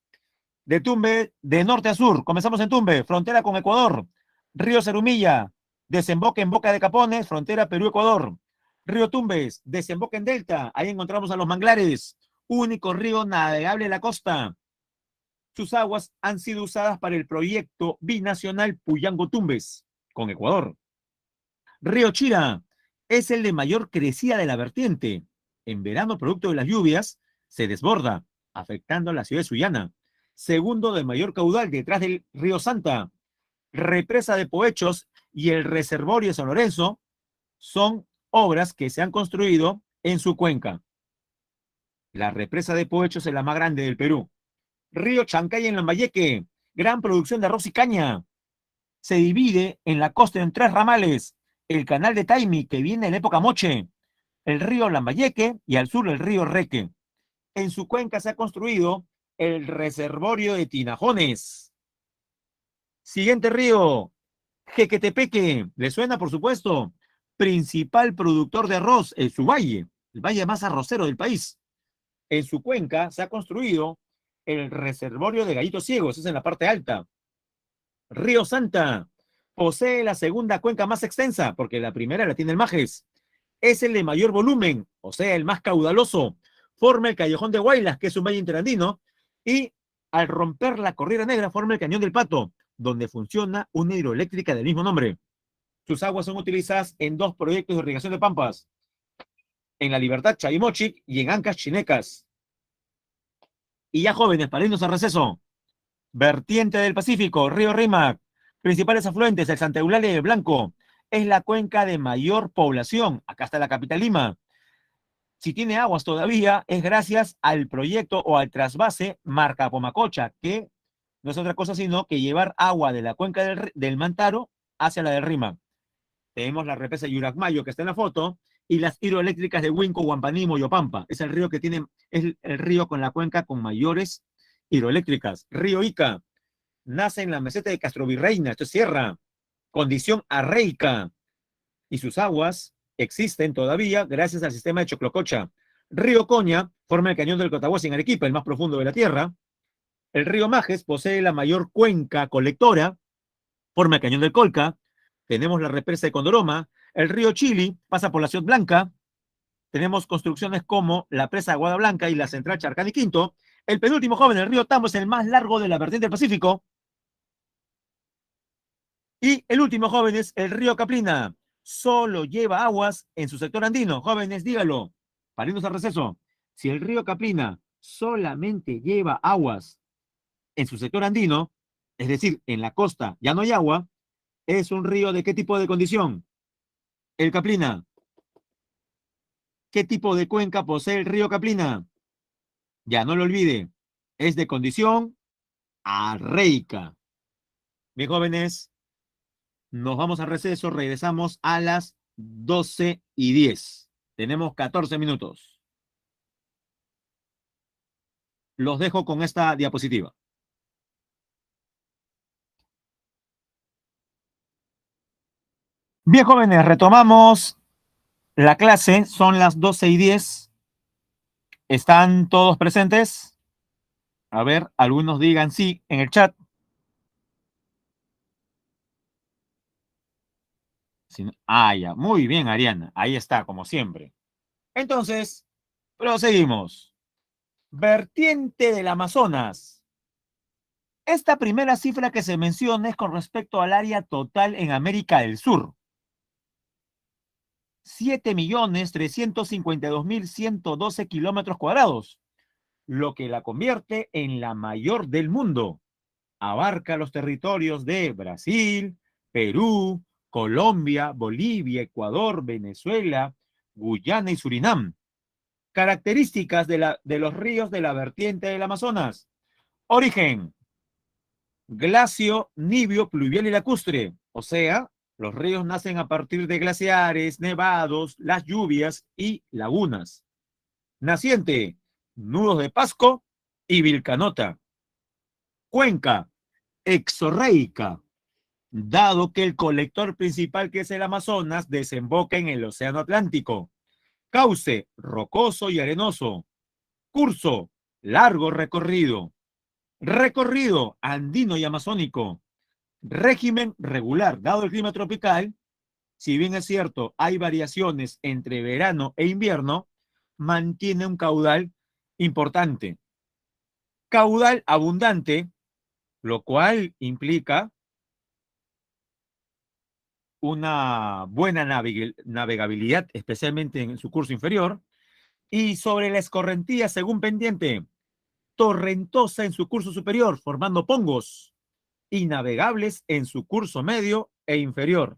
Speaker 1: De Tumbe, de norte a sur. Comenzamos en Tumbe, frontera con Ecuador. Río Cerumilla, desemboca en Boca de Capones, frontera Perú-Ecuador. Río Tumbes, desemboca en Delta. Ahí encontramos a los manglares. Único río navegable de la costa. Sus aguas han sido usadas para el proyecto binacional Puyango-Tumbes, con Ecuador. Río Chira es el de mayor crecida de la vertiente. En verano, producto de las lluvias, se desborda, afectando a la ciudad de Sullana. Segundo de mayor caudal detrás del río Santa. Represa de Poechos y el reservorio de San Lorenzo son obras que se han construido en su cuenca. La represa de Poechos es la más grande del Perú. Río Chancay en Lambayeque, gran producción de arroz y caña. Se divide en la costa en tres ramales. El canal de Taimi, que viene en la época Moche, el río Lambayeque y al sur el río Reque. En su cuenca se ha construido el reservorio de Tinajones. Siguiente río, Jequetepeque. ¿Le suena, por supuesto? Principal productor de arroz en su valle, el valle más arrocero del país. En su cuenca se ha construido el reservorio de Gallitos Ciegos, es en la parte alta. Río Santa posee la segunda cuenca más extensa, porque la primera la tiene el Majes. Es el de mayor volumen, o sea, el más caudaloso. Forma el Callejón de Huaylas, que es un valle interandino, y al romper la Corriera Negra forma el Cañón del Pato, donde funciona una hidroeléctrica del mismo nombre. Sus aguas son utilizadas en dos proyectos de irrigación de pampas, en La Libertad Chaymochic y en Ancash Chinecas. Y ya jóvenes, para irnos a receso, vertiente del Pacífico, río Rímac, principales afluentes, el Santa Eulalia y el Blanco, es la cuenca de mayor población. Acá está la capital Lima. Si tiene aguas todavía, es gracias al proyecto o al trasvase Marca Pomacocha, que no es otra cosa sino que llevar agua de la cuenca del Mantaro hacia la del Rímac. Tenemos la represa Yuracmayo, que está en la foto, y las hidroeléctricas de Huinco, Huampaní, Moyopampa. Es el río que tiene, es el río con la cuenca con mayores hidroeléctricas. Río Ica, nace en la meseta de Castrovirreina, esto es sierra, condición arreica, y sus aguas existen todavía gracias al sistema de Choclococha. Río Coña forma el cañón del Cotahuasi en Arequipa, el más profundo de la tierra. El río Majes posee la mayor cuenca colectora, forma el cañón del Colca. Tenemos la represa de Condoroma. El río Chili pasa por la Ciudad Blanca. Tenemos construcciones como la presa Aguada Blanca y la central Charcán y Quinto. El penúltimo joven, el río Tambo, es el más largo de la vertiente del Pacífico. Y el último, jóvenes, el río Caplina. Solo lleva aguas en su sector andino. Jóvenes, dígalo, para irnos al receso. Si el río Caplina solamente lleva aguas en su sector andino, es decir, en la costa ya no hay agua, ¿Es un río de qué tipo de condición? El Caplina. ¿Qué tipo de cuenca posee el río Caplina? Ya no lo olvide. Es de condición arreica. Bien, jóvenes, nos vamos a receso. Regresamos a las 12:10. Tenemos 14 minutos. Los dejo con esta diapositiva. Bien, jóvenes, retomamos la clase. Son las 12:10. ¿Están todos presentes? A ver, algunos digan sí en el chat. Ya. Muy bien, Ariana. Ahí está, como siempre. Entonces, proseguimos. Vertiente del Amazonas. Esta primera cifra que se menciona es con respecto al área total en América del Sur. 7.352.112 kilómetros cuadrados, lo que la convierte en la mayor del mundo. Abarca los territorios de Brasil, Perú, Colombia, Bolivia, Ecuador, Venezuela, Guyana y Surinam. Características de los ríos de la vertiente del Amazonas. Origen: glacio, nibio, pluvial y lacustre. O sea, los ríos nacen a partir de glaciares, nevados, las lluvias y lagunas. Naciente: nudos de Pasco y Vilcanota. Cuenca: exorreica, dado que el colector principal, que es el Amazonas, desemboca en el Océano Atlántico. Cauce: rocoso y arenoso. Curso: largo recorrido. Recorrido: andino y amazónico. Régimen: regular, dado el clima tropical. Si bien es cierto, hay variaciones entre verano e invierno, mantiene un caudal importante. Caudal abundante, lo cual implica una buena navegabilidad, especialmente en su curso inferior. Y sobre la escorrentía, según pendiente, torrentosa en su curso superior, formando pongos, y navegables en su curso medio e inferior.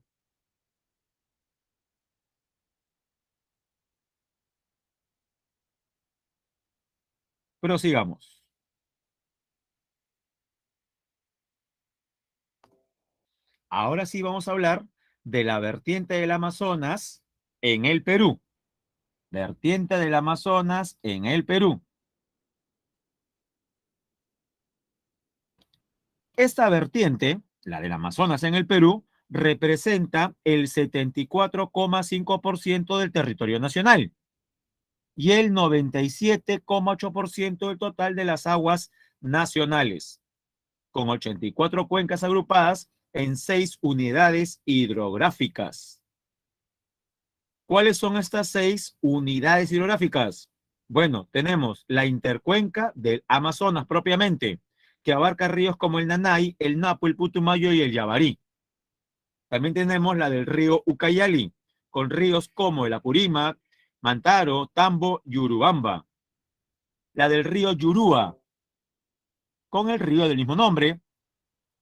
Speaker 1: Prosigamos. Ahora sí vamos a hablar de la vertiente del Amazonas en el Perú. Vertiente del Amazonas en el Perú. Esta vertiente, la del Amazonas en el Perú, representa el 74,5% del territorio nacional y el 97,8% del total de las aguas nacionales, con 84 cuencas agrupadas en 6 unidades hidrográficas. ¿Cuáles son estas 6 unidades hidrográficas? Bueno, tenemos la intercuenca del Amazonas propiamente, que abarca ríos como el Nanay, el Napo, el Putumayo y el Yavarí. También tenemos la del río Ucayali, con ríos como el Apurímac, Mantaro, Tambo y Urubamba. La del río Yurúa, con el río del mismo nombre.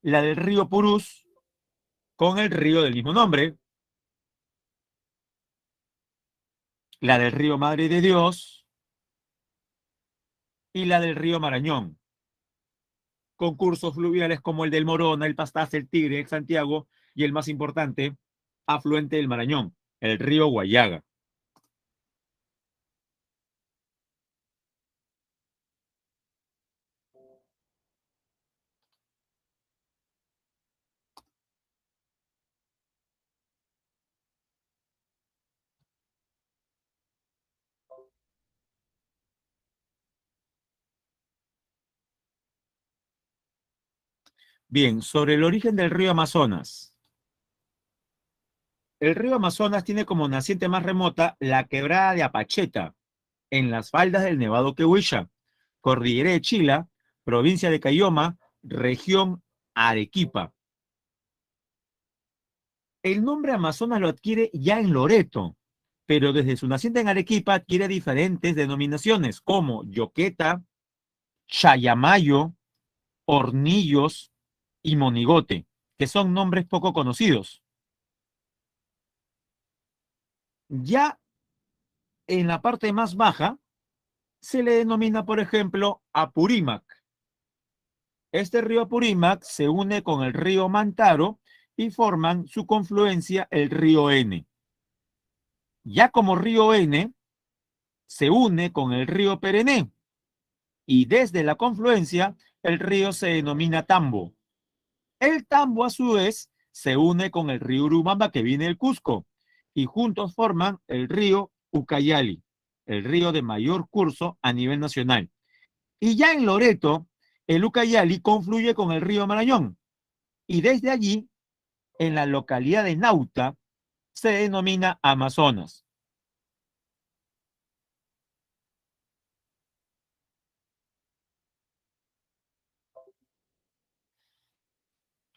Speaker 1: La del río Purús, con el río del mismo nombre. La del río Madre de Dios y la del río Marañón, con cursos fluviales como el del Morona, el Pastaza, el Tigre, el Santiago y el más importante, afluente del Marañón, el río Guayaga. Bien, sobre el origen del río Amazonas. El río Amazonas tiene como naciente más remota la quebrada de Apacheta, en las faldas del Nevado Quehuisha, cordillera de Chila, provincia de Cayoma, región Arequipa. El nombre Amazonas lo adquiere ya en Loreto, pero desde su naciente en Arequipa adquiere diferentes denominaciones como Yoqueta, Chayamayo, Hornillos y Monigote. que son nombres poco conocidos. Ya en la parte más baja se le denomina, por ejemplo, Apurímac. Este río Apurímac se une con el río Mantaro y forman su confluencia el río N. Ya como río N se une con el río Perené y desde la confluencia el río se denomina Tambo. El Tambo a su vez se une con el río Urubamba que viene del Cusco y juntos forman el río Ucayali, el río de mayor curso a nivel nacional. Y ya en Loreto, el Ucayali confluye con el río Marañón y desde allí, en la localidad de Nauta, se denomina Amazonas.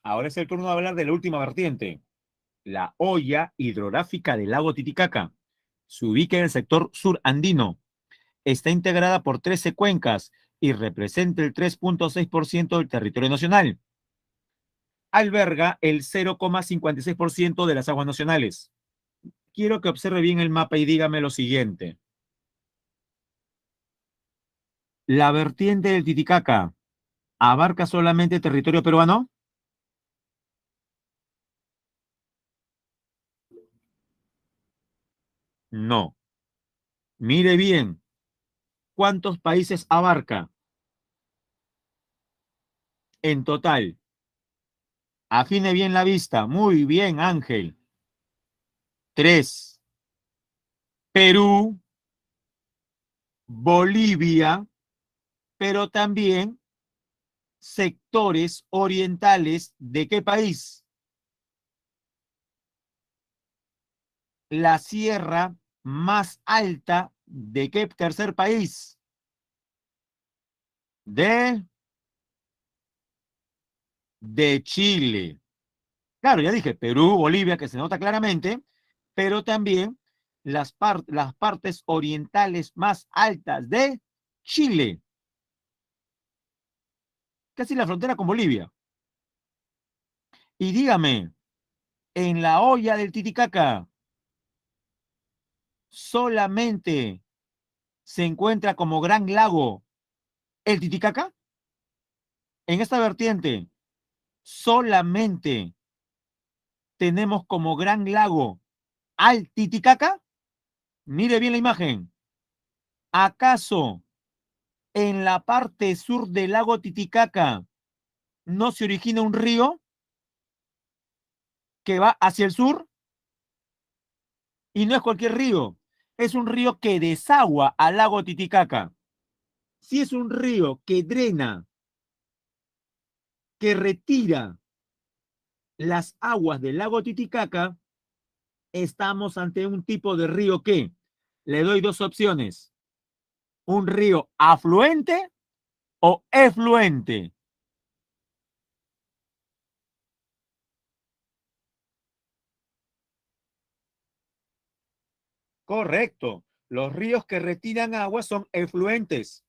Speaker 1: Ahora es el turno de hablar de la última vertiente, la olla hidrográfica del lago Titicaca. Se ubica en el sector sur andino. Está integrada por 13 cuencas y representa el 3,6% del territorio nacional. Alberga el 0,56% de las aguas nacionales. Quiero que observe bien el mapa y dígame lo siguiente. ¿La vertiente del Titicaca abarca solamente territorio peruano? No. Mire bien, ¿cuántos países abarca en total? Afine bien la vista. Muy bien, Ángel. Tres. Perú, Bolivia, pero también sectores orientales de qué país? La sierra más alta de qué tercer país? De, de Chile. Claro, ya dije Perú, Bolivia, que se nota claramente, pero también las partes orientales más altas de Chile, casi la frontera con Bolivia. Y dígame, en la olla del Titicaca solamente se encuentra como gran lago el Titicaca. En esta vertiente solamente tenemos como gran lago al Titicaca. Mire bien la imagen. ¿Acaso en la parte sur del lago Titicaca no se origina un río que va hacia el sur? Y no es cualquier río, es un río que desagua al lago Titicaca. Si es un río que drena, que retira las aguas del lago Titicaca, estamos ante un tipo de río que le doy dos opciones: un río afluente o efluente. Correcto. Los ríos que retiran agua son efluentes.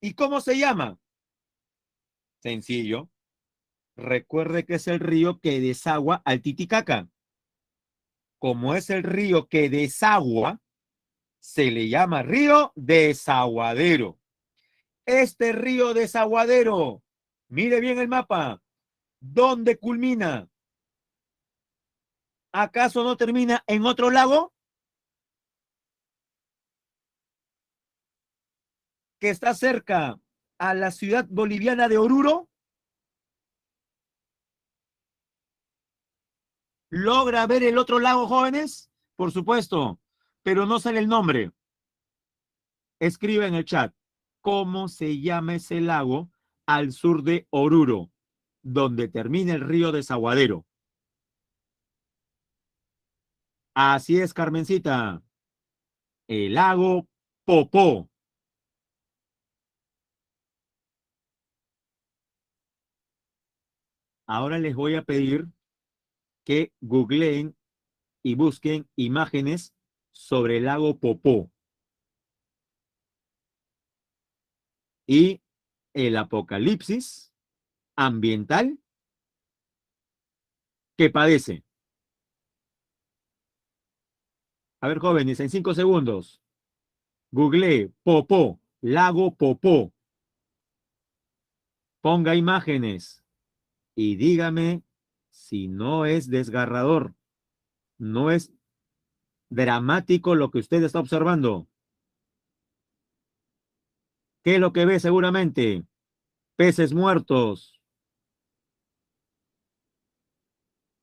Speaker 1: ¿Y cómo se llama? Sencillo. Recuerde que es el río que desagua al Titicaca. Como es el río que desagua, se le llama río desaguadero. Este río desaguadero, mire bien el mapa, ¿dónde culmina? ¿Acaso no termina en otro lago que está cerca a la ciudad boliviana de Oruro? ¿Logra ver el otro lago, jóvenes? Por supuesto, pero no sale el nombre. Escribe en el chat cómo se llama ese lago al sur de Oruro, donde termina el río Desaguadero. Así es, Carmencita. El lago Popó. Ahora les voy a pedir que googleen y busquen imágenes sobre el lago Popó y el apocalipsis ambiental que padece. A ver, jóvenes, en 5 segundos. Google Popó, lago Popó. Ponga imágenes y dígame si no es desgarrador, no es dramático lo que usted está observando. ¿Qué es lo que ve seguramente? Peces muertos.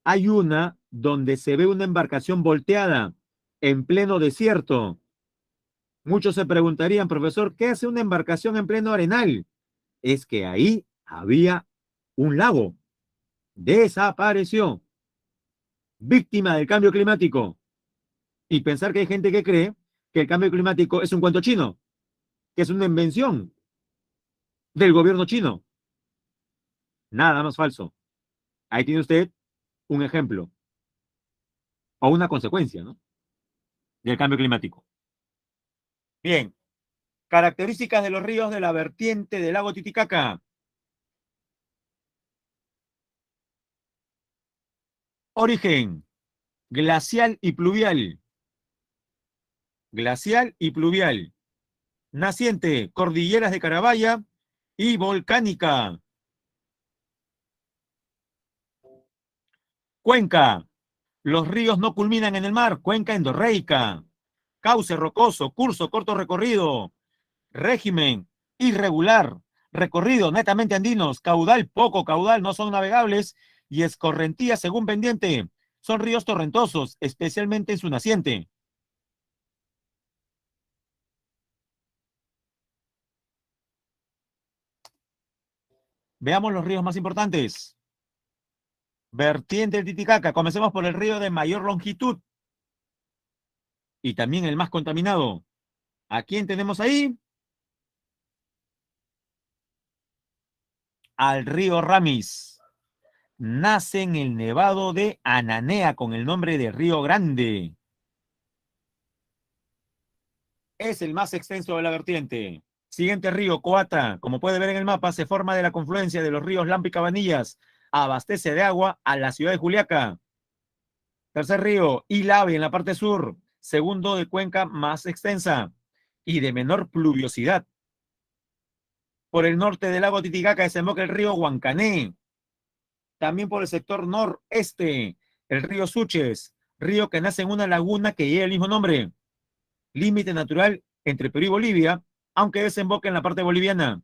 Speaker 1: Hay una donde se ve una embarcación volteada en pleno desierto. Muchos se preguntarían, profesor, ¿qué hace una embarcación en pleno arenal? Es que ahí había un lago. Desapareció. Víctima del cambio climático. Y pensar que hay gente que cree que el cambio climático es un cuento chino, que es una invención del gobierno chino. Nada más falso. Ahí tiene usted un ejemplo o una consecuencia, ¿no? Del cambio climático. Bien, características de los ríos de la vertiente del lago Titicaca. Origen, glacial y pluvial. Glacial y pluvial. Naciente, cordilleras de Carabaya y volcánica. Cuenca, los ríos no culminan en el mar, cuenca endorreica. Cauce rocoso, curso corto recorrido. Régimen irregular, recorrido netamente andinos, caudal poco caudal, no son navegables y escorrentía según pendiente. Son ríos torrentosos, especialmente en su naciente. Veamos los ríos más importantes. Vertiente del Titicaca. Comencemos por el río de mayor longitud y también el más contaminado. ¿A quién tenemos ahí? Al río Ramis. Nace en el Nevado de Ananea con el nombre de Río Grande. Es el más extenso de la vertiente. Siguiente río, Coata. Como puede ver en el mapa, se forma de la confluencia de los ríos Lampa y Cabanillas. Abastece de agua a la ciudad de Juliaca. Tercer río, Ilave en la parte sur. Segundo de cuenca más extensa y de menor pluviosidad. Por el norte del lago Titicaca desemboca el río Huancané. También por el sector noreste, el río Suches, río que nace en una laguna que lleva el mismo nombre. Límite natural entre Perú y Bolivia, aunque desemboca en la parte boliviana.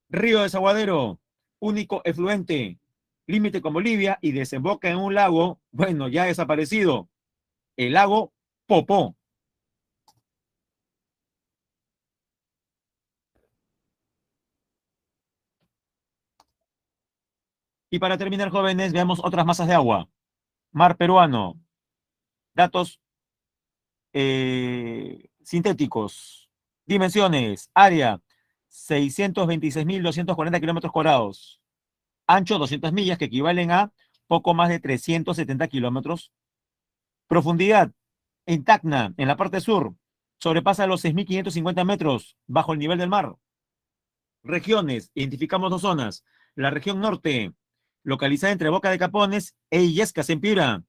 Speaker 1: Río Desaguadero, único efluente, límite con Bolivia y desemboca en un lago, bueno, ya desaparecido, el lago Popó. Y para terminar, jóvenes, veamos otras masas de agua. Mar peruano, datos sintéticos, dimensiones, área, 626.240 kilómetros cuadrados, ancho 200 millas, que equivalen a poco más de 370 kilómetros. Profundidad, en Tacna, en la parte sur, sobrepasa los 6.550 metros bajo el nivel del mar. Regiones, identificamos dos zonas. La región norte, localizada entre Boca de Capones e Illescas en Piura,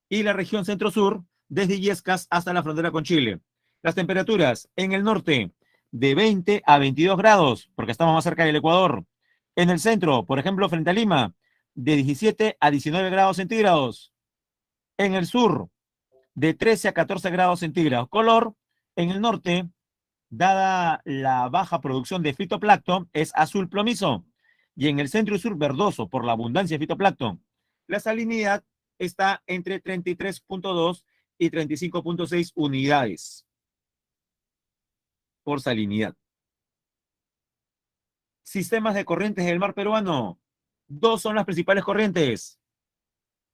Speaker 1: y la región centro-sur, desde Illescas hasta la frontera con Chile. Las temperaturas en el norte, de 20 a 22 grados, porque estamos más cerca del Ecuador. En el centro, por ejemplo, frente a Lima, de 17 a 19 grados centígrados. En el sur, de 13 a 14 grados centígrados. Color, en el norte, dada la baja producción de fitoplancton, es azul plomizo. Y en el centro y sur, verdoso, por la abundancia de fitoplancton. La salinidad está entre 33.2 y 35.6 unidades por salinidad. Sistemas de corrientes del mar peruano. Dos son las principales corrientes.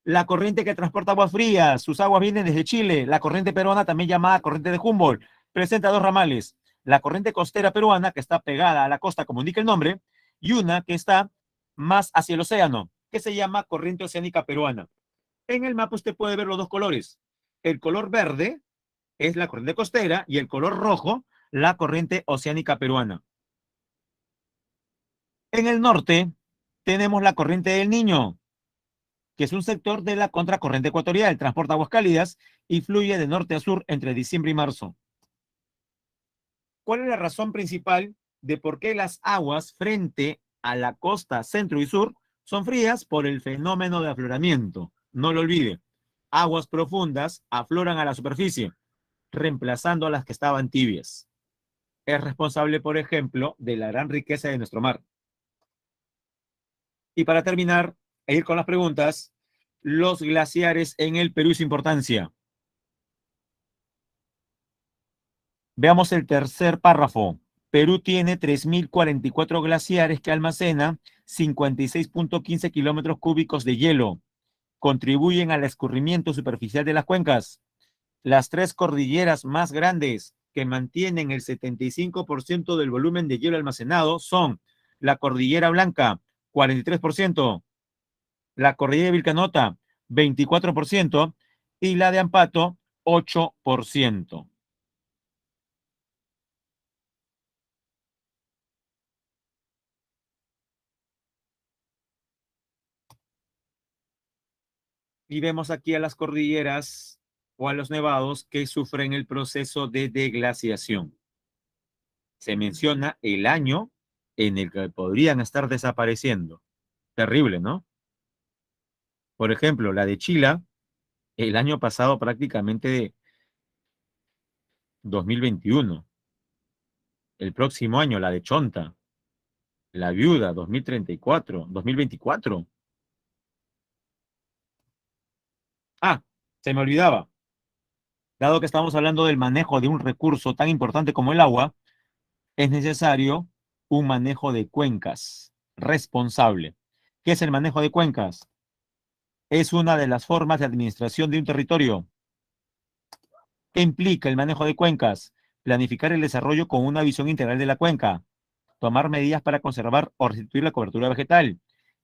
Speaker 1: La corriente que transporta aguas frías, sus aguas vienen desde Chile. La corriente peruana, también llamada corriente de Humboldt, presenta dos ramales. La corriente costera peruana, que está pegada a la costa, como indica el nombre, y una que está más hacia el océano, que se llama corriente oceánica peruana. En el mapa usted puede ver los dos colores. El color verde es la corriente costera y el color rojo, la corriente oceánica peruana. En el norte tenemos la corriente del Niño, que es un sector de la contracorriente ecuatorial, transporta aguas cálidas y fluye de norte a sur entre diciembre y marzo. ¿Cuál es la razón principal de por qué las aguas frente a la costa centro y sur son frías? Por el fenómeno de afloramiento. No lo olvide. Aguas profundas afloran a la superficie, reemplazando a las que estaban tibias. Es responsable, por ejemplo, de la gran riqueza de nuestro mar. Y para terminar, e ir con las preguntas, los glaciares en el Perú y su importancia. Veamos el tercer párrafo. Perú tiene 3.044 glaciares que almacenan 56.15 kilómetros cúbicos de hielo. Contribuyen al escurrimiento superficial de las cuencas. Las tres cordilleras más grandes que mantienen el 75% del volumen de hielo almacenado son la Cordillera Blanca, 43%, la Cordillera de Vilcanota, 24%, y la de Ampato, 8%. Y vemos aquí a las cordilleras o a los nevados que sufren el proceso de deglaciación. Se menciona el año en el que podrían estar desapareciendo. Terrible, ¿no? Por ejemplo, la de Chile, el año pasado prácticamente de 2021. El próximo año, la de Chonta, la Viuda, 2034, 2024. Ah, se me olvidaba. Dado que estamos hablando del manejo de un recurso tan importante como el agua, es necesario un manejo de cuencas responsable. ¿Qué es el manejo de cuencas? Es una de las formas de administración de un territorio. ¿Qué implica el manejo de cuencas? Planificar el desarrollo con una visión integral de la cuenca, tomar medidas para conservar o restituir la cobertura vegetal,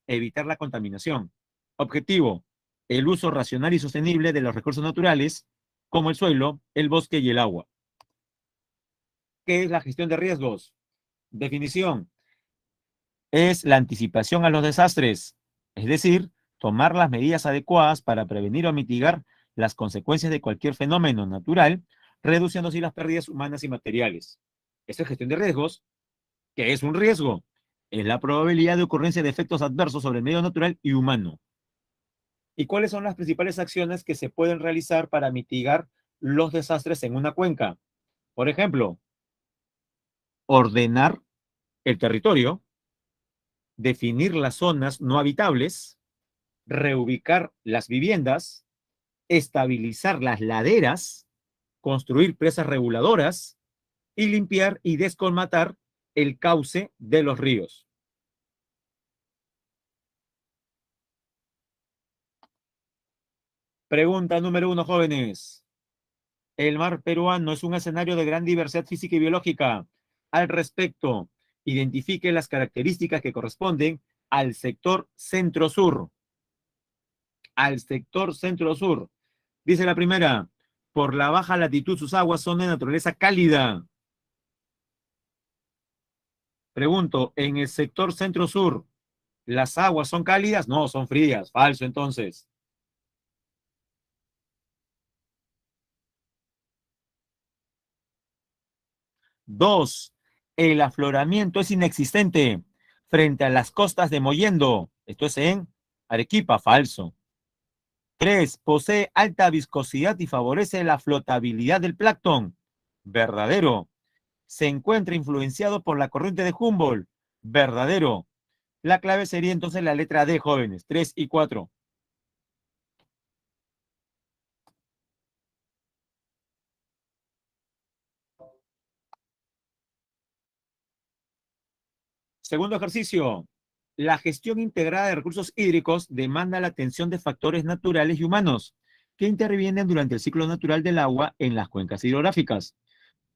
Speaker 1: evitar la contaminación. Objetivo, el uso racional y sostenible de los recursos naturales, como el suelo, el bosque y el agua. ¿Qué es la gestión de riesgos? Definición, es la anticipación a los desastres, es decir, tomar las medidas adecuadas para prevenir o mitigar las consecuencias de cualquier fenómeno natural, reduciendo así las pérdidas humanas y materiales. Esta es gestión de riesgos. ¿Qué es un riesgo? Es la probabilidad de ocurrencia de efectos adversos sobre el medio natural y humano. ¿Y cuáles son las principales acciones que se pueden realizar para mitigar los desastres en una cuenca? Por ejemplo, ordenar el territorio, definir las zonas no habitables, reubicar las viviendas, estabilizar las laderas, construir presas reguladoras y limpiar y descolmatar el cauce de los ríos. Pregunta número 1, jóvenes. El mar peruano es un escenario de gran diversidad física y biológica. Al respecto, identifique las características que corresponden al sector centro-sur. Al sector centro-sur. Dice la primera, por la baja latitud sus aguas son de naturaleza cálida. Pregunto, ¿en el sector centro-sur las aguas son cálidas? No, son frías. Falso, entonces. Dos, el afloramiento es inexistente frente a las costas de Mollendo. Esto es en Arequipa, falso. Tres, posee alta viscosidad y favorece la flotabilidad del plancton. Verdadero. Se encuentra influenciado por la corriente de Humboldt. Verdadero. La clave sería entonces la letra D, jóvenes. 3 y 4. Segundo ejercicio. La gestión integrada de recursos hídricos demanda la atención de factores naturales y humanos que intervienen durante el ciclo natural del agua en las cuencas hidrográficas.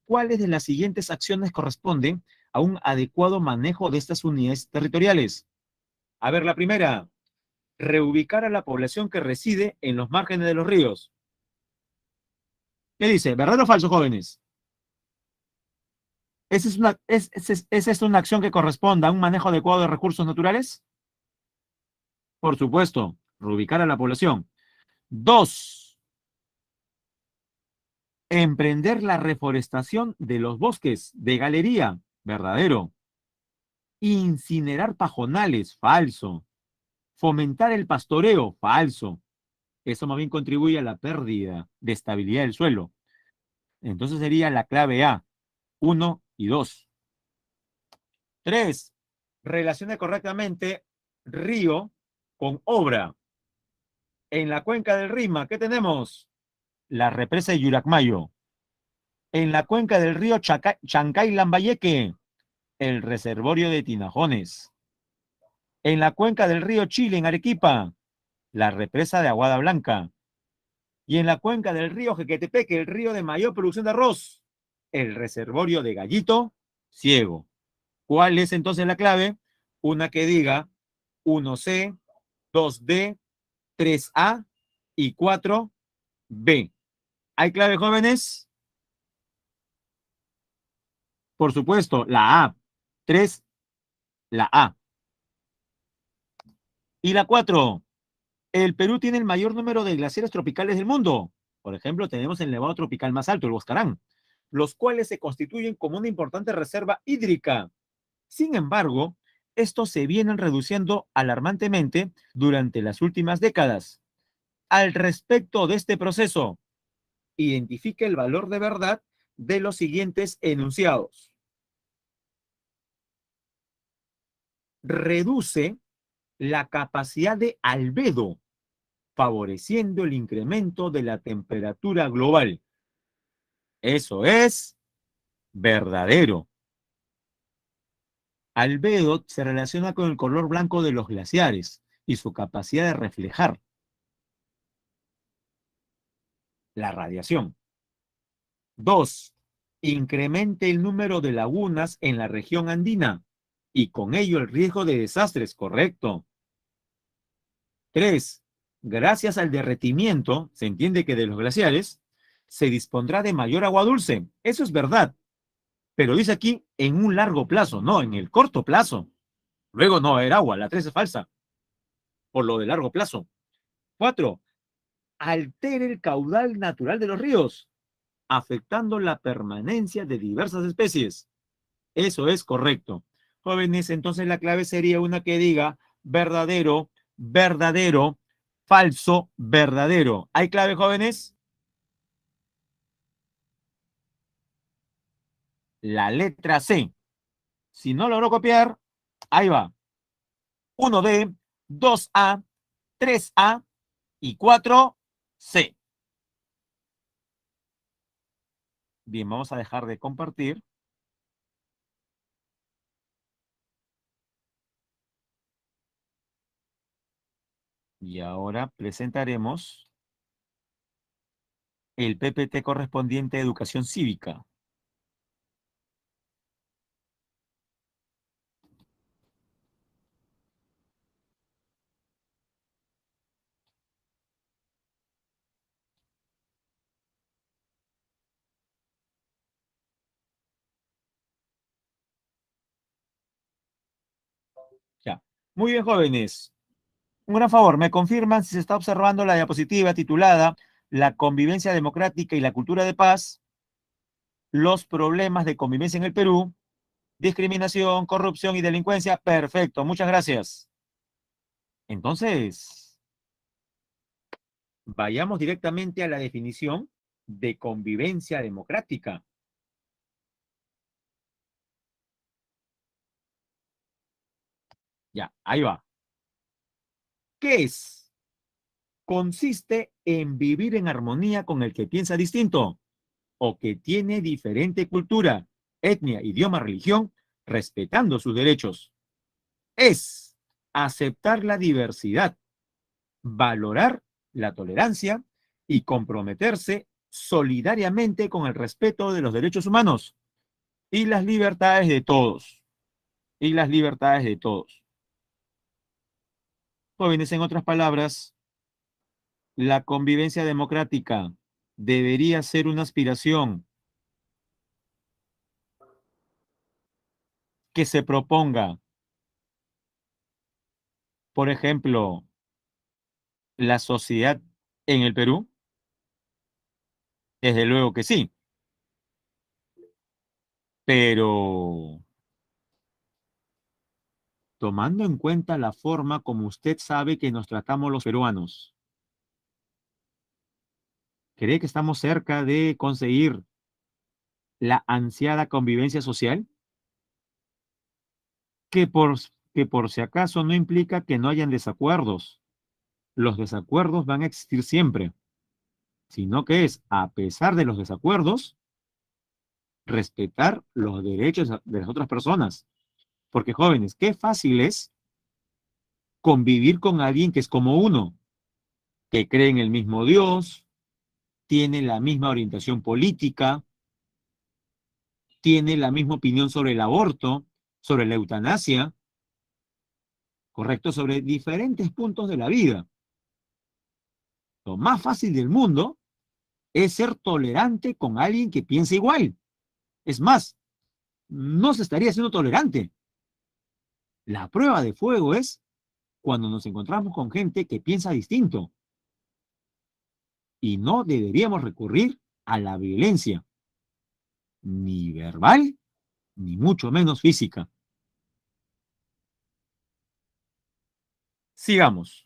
Speaker 1: ¿Cuáles de las siguientes acciones corresponden a un adecuado manejo de estas unidades territoriales? A ver, la primera, reubicar a la población que reside en los márgenes de los ríos. ¿Qué dice? ¿Verdadero o falso, jóvenes? ¿Es esta una acción que corresponda a un manejo adecuado de recursos naturales? Por supuesto, reubicar a la población. 2, emprender la reforestación de los bosques de galería, verdadero. Incinerar pajonales, falso. Fomentar el pastoreo, falso. Eso más bien contribuye a la pérdida de estabilidad del suelo. Entonces sería la clave A, 1 y 2. 3, relacione correctamente río con obra. En la cuenca del Rima, ¿qué tenemos? La represa de Yuracmayo. En la cuenca del río Chancay-Lambayeque, el reservorio de Tinajones. En la cuenca del río Chile, en Arequipa, la represa de Aguada Blanca. Y en la cuenca del río Jequetepeque, el río de mayor producción de arroz, el reservorio de Gallito Ciego. ¿Cuál es entonces la clave? Una que diga 1C, 2D, 3A y 4B. ¿Hay clave, jóvenes? Por supuesto, la A. 3, la A. Y la 4. El Perú tiene el mayor número de glaciares tropicales del mundo. Por ejemplo, tenemos el nevado tropical más alto, el Boscarán, los cuales se constituyen como una importante reserva hídrica. Sin embargo, estos se vienen reduciendo alarmantemente durante las últimas décadas. Al respecto de este proceso, identifique el valor de verdad de los siguientes enunciados. Reduce la capacidad de albedo, favoreciendo el incremento de la temperatura global. Eso es verdadero. Albedo se relaciona con el color blanco de los glaciares y su capacidad de reflejar la radiación. 2, incremente el número de lagunas en la región andina y con ello el riesgo de desastres, correcto. 3, gracias al derretimiento, se entiende que de los glaciares, se dispondrá de mayor agua dulce. Eso es verdad, pero dice aquí en un largo plazo, no en el corto plazo. Luego no va a haber agua, la 3 es falsa, por lo de largo plazo. 4, altere el caudal natural de los ríos, afectando la permanencia de diversas especies. Eso es correcto. Jóvenes, entonces la clave sería una que diga verdadero, verdadero, falso, verdadero. ¿Hay clave, jóvenes? La letra C. Si no logró copiar, ahí va. 1D, 2A, 3A y 4C. Bien, vamos a dejar de compartir. Y ahora presentaremos el PPT correspondiente a Educación Cívica. Ya. Muy bien, jóvenes. Un gran favor, me confirman si se está observando la diapositiva titulada La convivencia democrática y la cultura de paz, los problemas de convivencia en el Perú, discriminación, corrupción y delincuencia. Perfecto, muchas gracias. Entonces, vayamos directamente a la definición de convivencia democrática. Ya, ahí va. ¿Qué es? Consiste en vivir en armonía con el que piensa distinto o que tiene diferente cultura, etnia, idioma, religión, respetando sus derechos. Es aceptar la diversidad, valorar la tolerancia y comprometerse solidariamente con el respeto de los derechos humanos y las libertades de todos. Y las libertades de todos. Jóvenes, en otras palabras, la convivencia democrática debería ser una aspiración que se proponga, por ejemplo, la sociedad en el Perú? Desde luego que sí, pero tomando en cuenta la forma como usted sabe que nos tratamos los peruanos, ¿cree que estamos cerca de conseguir la ansiada convivencia social? Que por, que por si acaso no implica que no hayan desacuerdos. Los desacuerdos van a existir siempre, sino que es, a pesar de los desacuerdos, respetar los derechos de las otras personas. Porque jóvenes, qué fácil es convivir con alguien que es como uno, que cree en el mismo Dios, tiene la misma orientación política, tiene la misma opinión sobre el aborto, sobre la eutanasia, correcto, sobre diferentes puntos de la vida. Lo más fácil del mundo es ser tolerante con alguien que piensa igual. Es más, no se estaría siendo tolerante. La prueba de fuego es cuando nos encontramos con gente que piensa distinto y no deberíamos recurrir a la violencia, ni verbal, ni mucho menos física. Sigamos.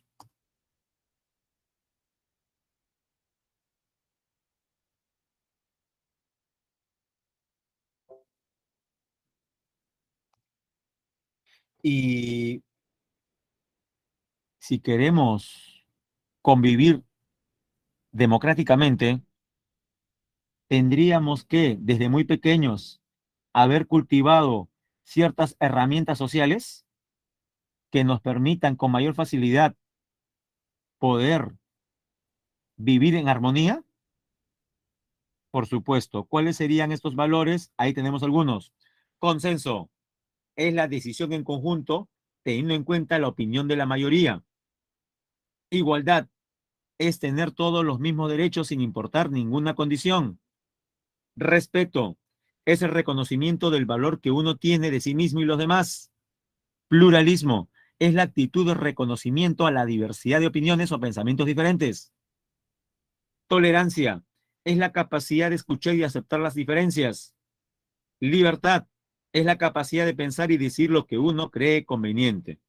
Speaker 1: Y si queremos convivir democráticamente, tendríamos que, desde muy pequeños, haber cultivado ciertas herramientas sociales que nos permitan con mayor facilidad poder vivir en armonía. Por supuesto, ¿cuáles serían estos valores? Ahí tenemos algunos. Consenso es la decisión en conjunto teniendo en cuenta la opinión de la mayoría. Igualdad es tener todos los mismos derechos sin importar ninguna condición. Respeto es el reconocimiento del valor que uno tiene de sí mismo y los demás. Pluralismo es la actitud de reconocimiento a la diversidad de opiniones o pensamientos diferentes. Tolerancia es la capacidad de escuchar y aceptar las diferencias. Libertad es la capacidad de pensar y decir lo que uno cree conveniente.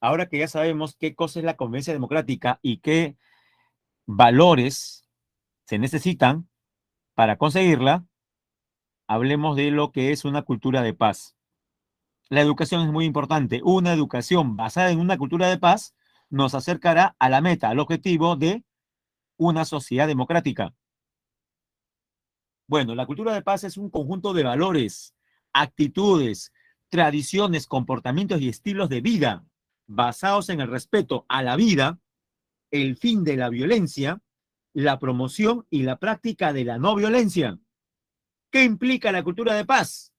Speaker 1: Ahora que ya sabemos qué cosa es la convivencia democrática y qué valores se necesitan para conseguirla, hablemos de lo que es una cultura de paz. La educación es muy importante. Una educación basada en una cultura de paz nos acercará a la meta, al objetivo de una sociedad democrática. Bueno, la cultura de paz es un conjunto de valores, actitudes, tradiciones, comportamientos y estilos de vida basados en el respeto a la vida, el fin de la violencia, la promoción y la práctica de la no violencia. ¿Qué implica la cultura de paz?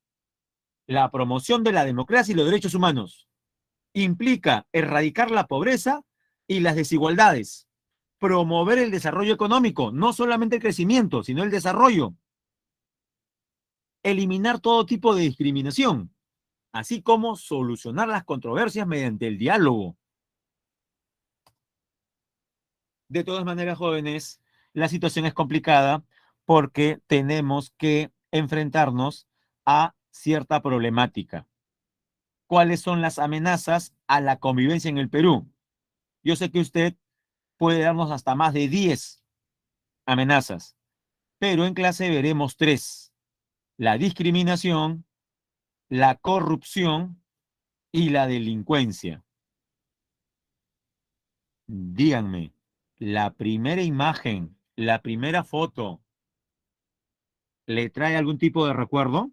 Speaker 1: La promoción de la democracia y los derechos humanos. Implica erradicar la pobreza y las desigualdades, promover el desarrollo económico, no solamente el crecimiento, sino el desarrollo, eliminar todo tipo de discriminación, así como solucionar las controversias mediante el diálogo. De todas maneras, jóvenes, la situación es complicada porque tenemos que enfrentarnos a cierta problemática. ¿Cuáles son las amenazas a la convivencia en el Perú? Yo sé que usted puede darnos hasta más de 10 amenazas, pero en clase veremos tres: la discriminación, la corrupción y la delincuencia. Díganme, la primera imagen, la primera foto, ¿le trae algún tipo de recuerdo?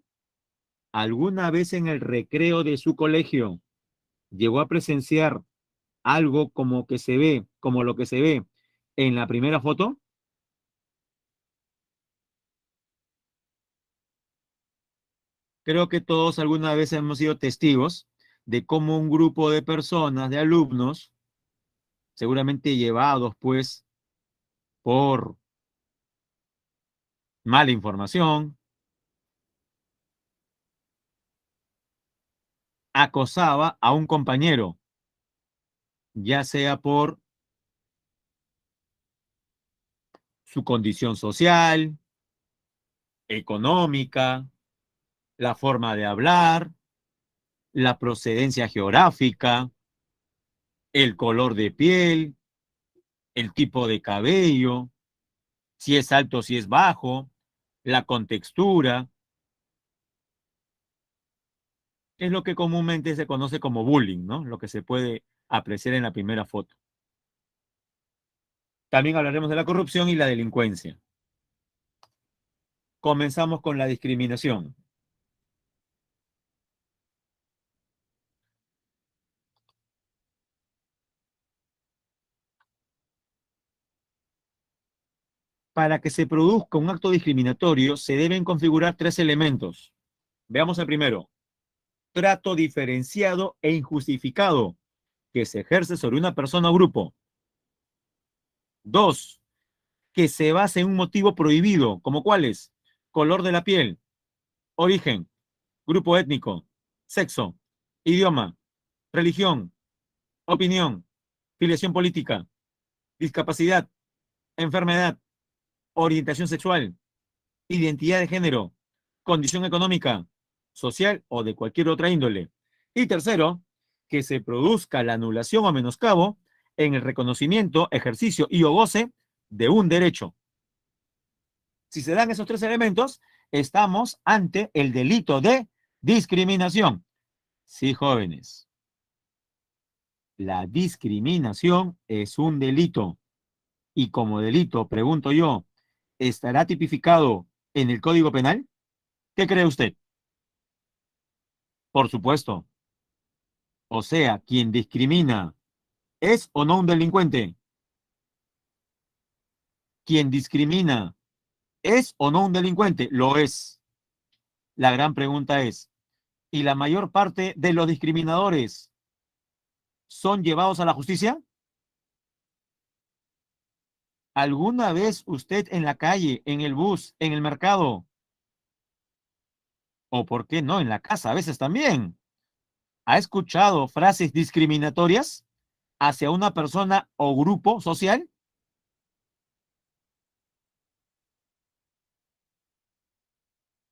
Speaker 1: ¿Alguna vez en el recreo de su colegio llegó a presenciar algo como que se ve, como lo que se ve en la primera foto? Creo que todos alguna vez hemos sido testigos de cómo un grupo de personas, de alumnos, seguramente llevados pues por mala información, acosaba a un compañero ya sea por su condición social, económica, la forma de hablar, la procedencia geográfica, el color de piel, el tipo de cabello, si es alto, si es bajo, la contextura, es lo que comúnmente se conoce como bullying, ¿no? Lo que se puede apreciar en la primera foto. También hablaremos de la corrupción y la delincuencia. Comenzamos con la discriminación. Para que se produzca un acto discriminatorio, se deben configurar tres elementos. Veamos el primero. Trato diferenciado e injustificado que se ejerce sobre una persona o grupo. Dos, que se base en un motivo prohibido, como cuáles: color de la piel, origen, grupo étnico, sexo, idioma, religión, opinión, filiación política, discapacidad, enfermedad, orientación sexual, identidad de género, condición económica, social o de cualquier otra índole. Y tercero, que se produzca la anulación o menoscabo en el reconocimiento, ejercicio y o goce de un derecho. Si se dan esos tres elementos, estamos ante el delito de discriminación. Sí, jóvenes, la discriminación es un delito y como delito, pregunto yo, ¿estará tipificado en el Código Penal? ¿Qué cree usted? Por supuesto. O sea, quien discrimina, ¿es o no un delincuente? Quien discrimina, ¿es o no un delincuente? Lo es. La gran pregunta es, ¿y la mayor parte de los discriminadores son llevados a la justicia? ¿Alguna vez usted en la calle, en el bus, en el mercado, o por qué no, en la casa a veces también, ha escuchado frases discriminatorias hacia una persona o grupo social?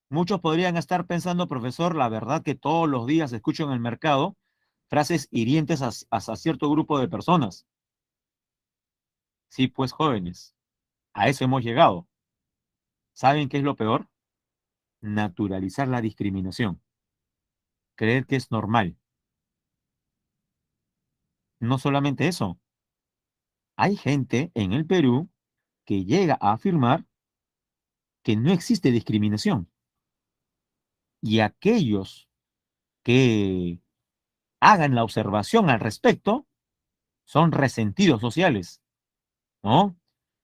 Speaker 1: Muchos podrían estar pensando, profesor, la verdad que todos los días escucho en el mercado frases hirientes hacia cierto grupo de personas. Sí, pues jóvenes, a eso hemos llegado. ¿Saben qué es lo peor? Naturalizar la discriminación, creer que es normal. No solamente eso, hay gente en el Perú que llega a afirmar que no existe discriminación y aquellos que hagan la observación al respecto son resentidos sociales, ¿no?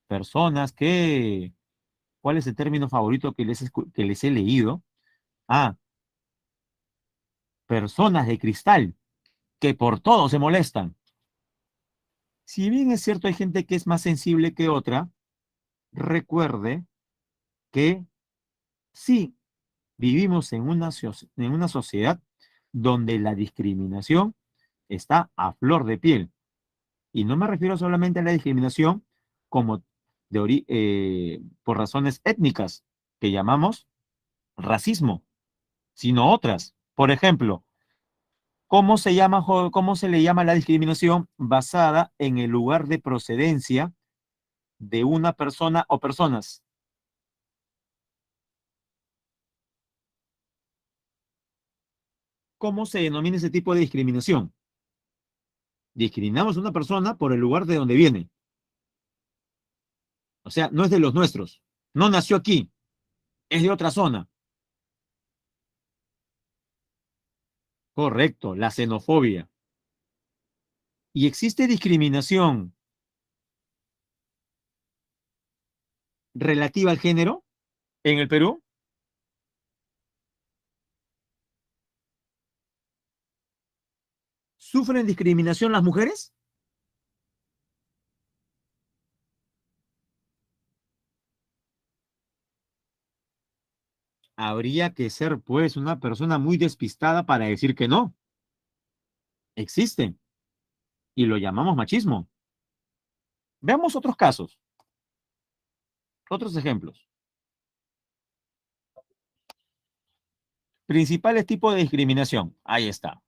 Speaker 1: Personas que, ¿cuál es el término favorito que les he leído? Ah, personas de cristal que por todo se molestan. Si bien es cierto hay gente que es más sensible que otra, recuerde que sí vivimos en una sociedad donde la discriminación está a flor de piel. Y no me refiero solamente a la discriminación como por razones étnicas, que llamamos racismo, sino otras. Por ejemplo, cómo se le llama la discriminación basada en el lugar de procedencia de una persona o personas? ¿Cómo se denomina ese tipo de discriminación? Discriminamos a una persona por el lugar de donde viene. O sea, no es de los nuestros. No nació aquí, es de otra zona. Correcto, la xenofobia. ¿Y existe discriminación relativa al género en el Perú? ¿Sufren discriminación las mujeres? Habría que ser, pues, una persona muy despistada para decir que no. Existen. y lo llamamos machismo. Veamos otros casos, otros ejemplos. Principales tipos de discriminación. Ahí está.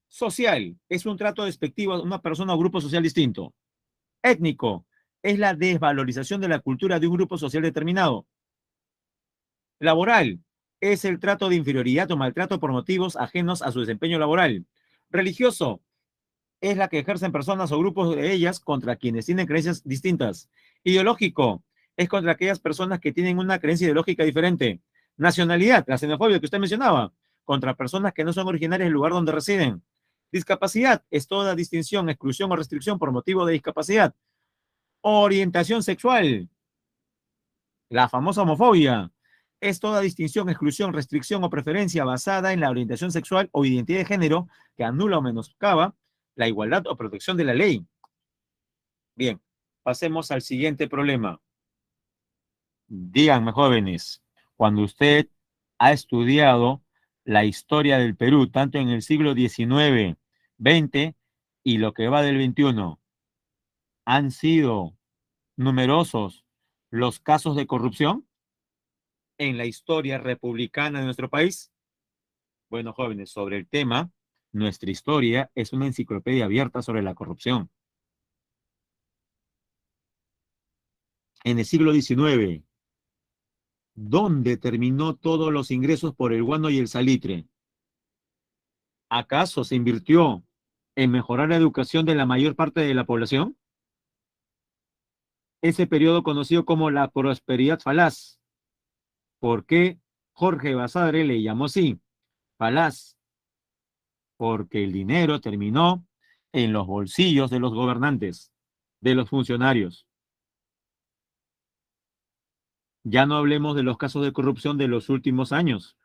Speaker 1: Social es un trato despectivo a una persona o grupo social distinto. Étnico es la desvalorización de la cultura de un grupo social determinado. Laboral es el trato de inferioridad o maltrato por motivos ajenos a su desempeño laboral. Religioso es la que ejercen personas o grupos de ellas contra quienes tienen creencias distintas. Ideológico es contra aquellas personas que tienen una creencia ideológica diferente. Nacionalidad, la xenofobia que usted mencionaba, contra personas que no son originarias del lugar donde residen. Discapacidad es toda distinción, exclusión o restricción por motivo de discapacidad. Orientación sexual, la famosa homofobia, es toda distinción, exclusión, restricción o preferencia basada en la orientación sexual o identidad de género que anula o menoscaba la igualdad o protección de la ley. Bien, pasemos al siguiente problema. Díganme, jóvenes, cuando usted ha estudiado la historia del Perú, tanto en el siglo XIX, XX y lo que va del XXI, ¿han sido numerosos los casos de corrupción en la historia republicana de nuestro país? Bueno, jóvenes, sobre el tema, nuestra historia es una enciclopedia abierta sobre la corrupción. En el siglo XIX, ¿dónde terminó todos los ingresos por el guano y el salitre? ¿Acaso se invirtió en mejorar la educación de la mayor parte de la población? Ese periodo conocido como la prosperidad falaz. ¿Por qué Jorge Basadre le llamó así? Falaz. Porque el dinero terminó en los bolsillos de los gobernantes, de los funcionarios. Ya no hablemos de los casos de corrupción de los últimos años.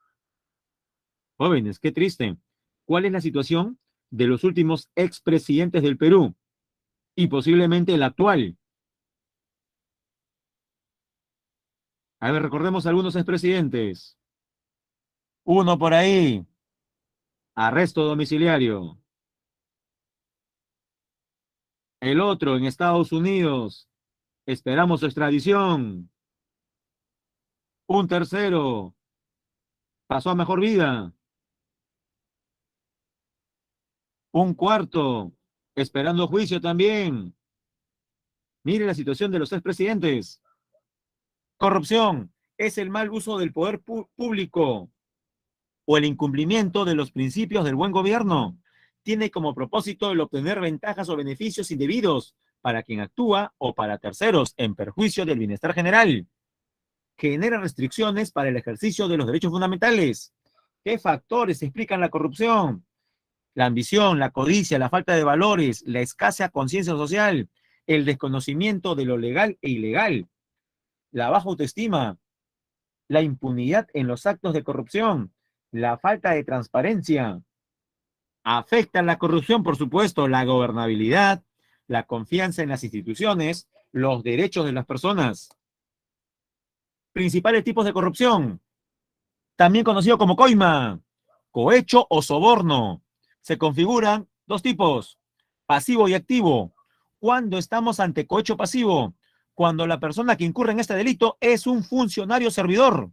Speaker 1: Jóvenes, qué triste. ¿Cuál es la situación de los últimos expresidentes del Perú y posiblemente el actual? A ver, recordemos algunos expresidentes. Uno por ahí, arresto domiciliario. El otro en Estados Unidos, esperamos su extradición. Un tercero, pasó a mejor vida. Un cuarto, esperando juicio también. Mire la situación de los expresidentes. Corrupción es el mal uso del poder público o el incumplimiento de los principios del buen gobierno. Tiene como propósito el obtener ventajas o beneficios indebidos para quien actúa o para terceros en perjuicio del bienestar general. Genera restricciones para el ejercicio de los derechos fundamentales. ¿Qué factores explican la corrupción? La ambición, la codicia, la falta de valores, la escasa conciencia social, el desconocimiento de lo legal e ilegal, la baja autoestima, la impunidad en los actos de corrupción, la falta de transparencia. Afecta la corrupción, por supuesto, la gobernabilidad, la confianza en las instituciones, los derechos de las personas. Principales tipos de corrupción, también conocido como coima, cohecho o soborno. Se configuran dos tipos, pasivo y activo. ¿Cuándo estamos ante cohecho pasivo? Cuando la persona que incurre en este delito es un funcionario servidor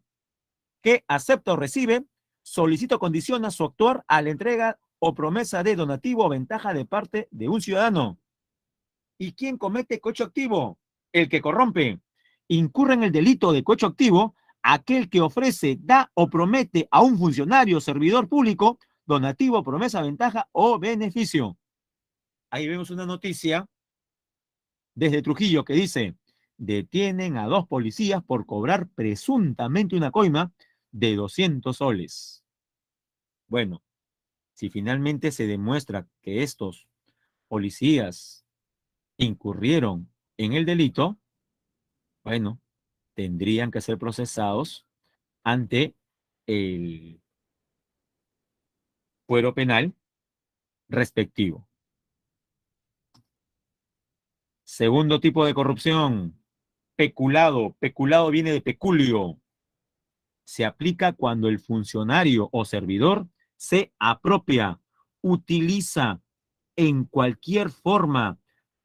Speaker 1: que acepta o recibe, solicita o condiciona su actuar a la entrega o promesa de donativo o ventaja de parte de un ciudadano. ¿Y quién comete cohecho activo? El que corrompe. Incurre en el delito de cohecho activo aquel que ofrece, da o promete a un funcionario o servidor público donativo, promesa, ventaja o beneficio. Ahí vemos una noticia desde Trujillo que dice, detienen a 2 policías por cobrar presuntamente una coima de 200 soles. Bueno, si finalmente se demuestra que estos policías incurrieron en el delito, bueno, tendrían que ser procesados ante el fuero penal respectivo. Segundo tipo de corrupción, peculado. Peculado viene de peculio. Se aplica cuando el funcionario o servidor se apropia, utiliza, en cualquier forma,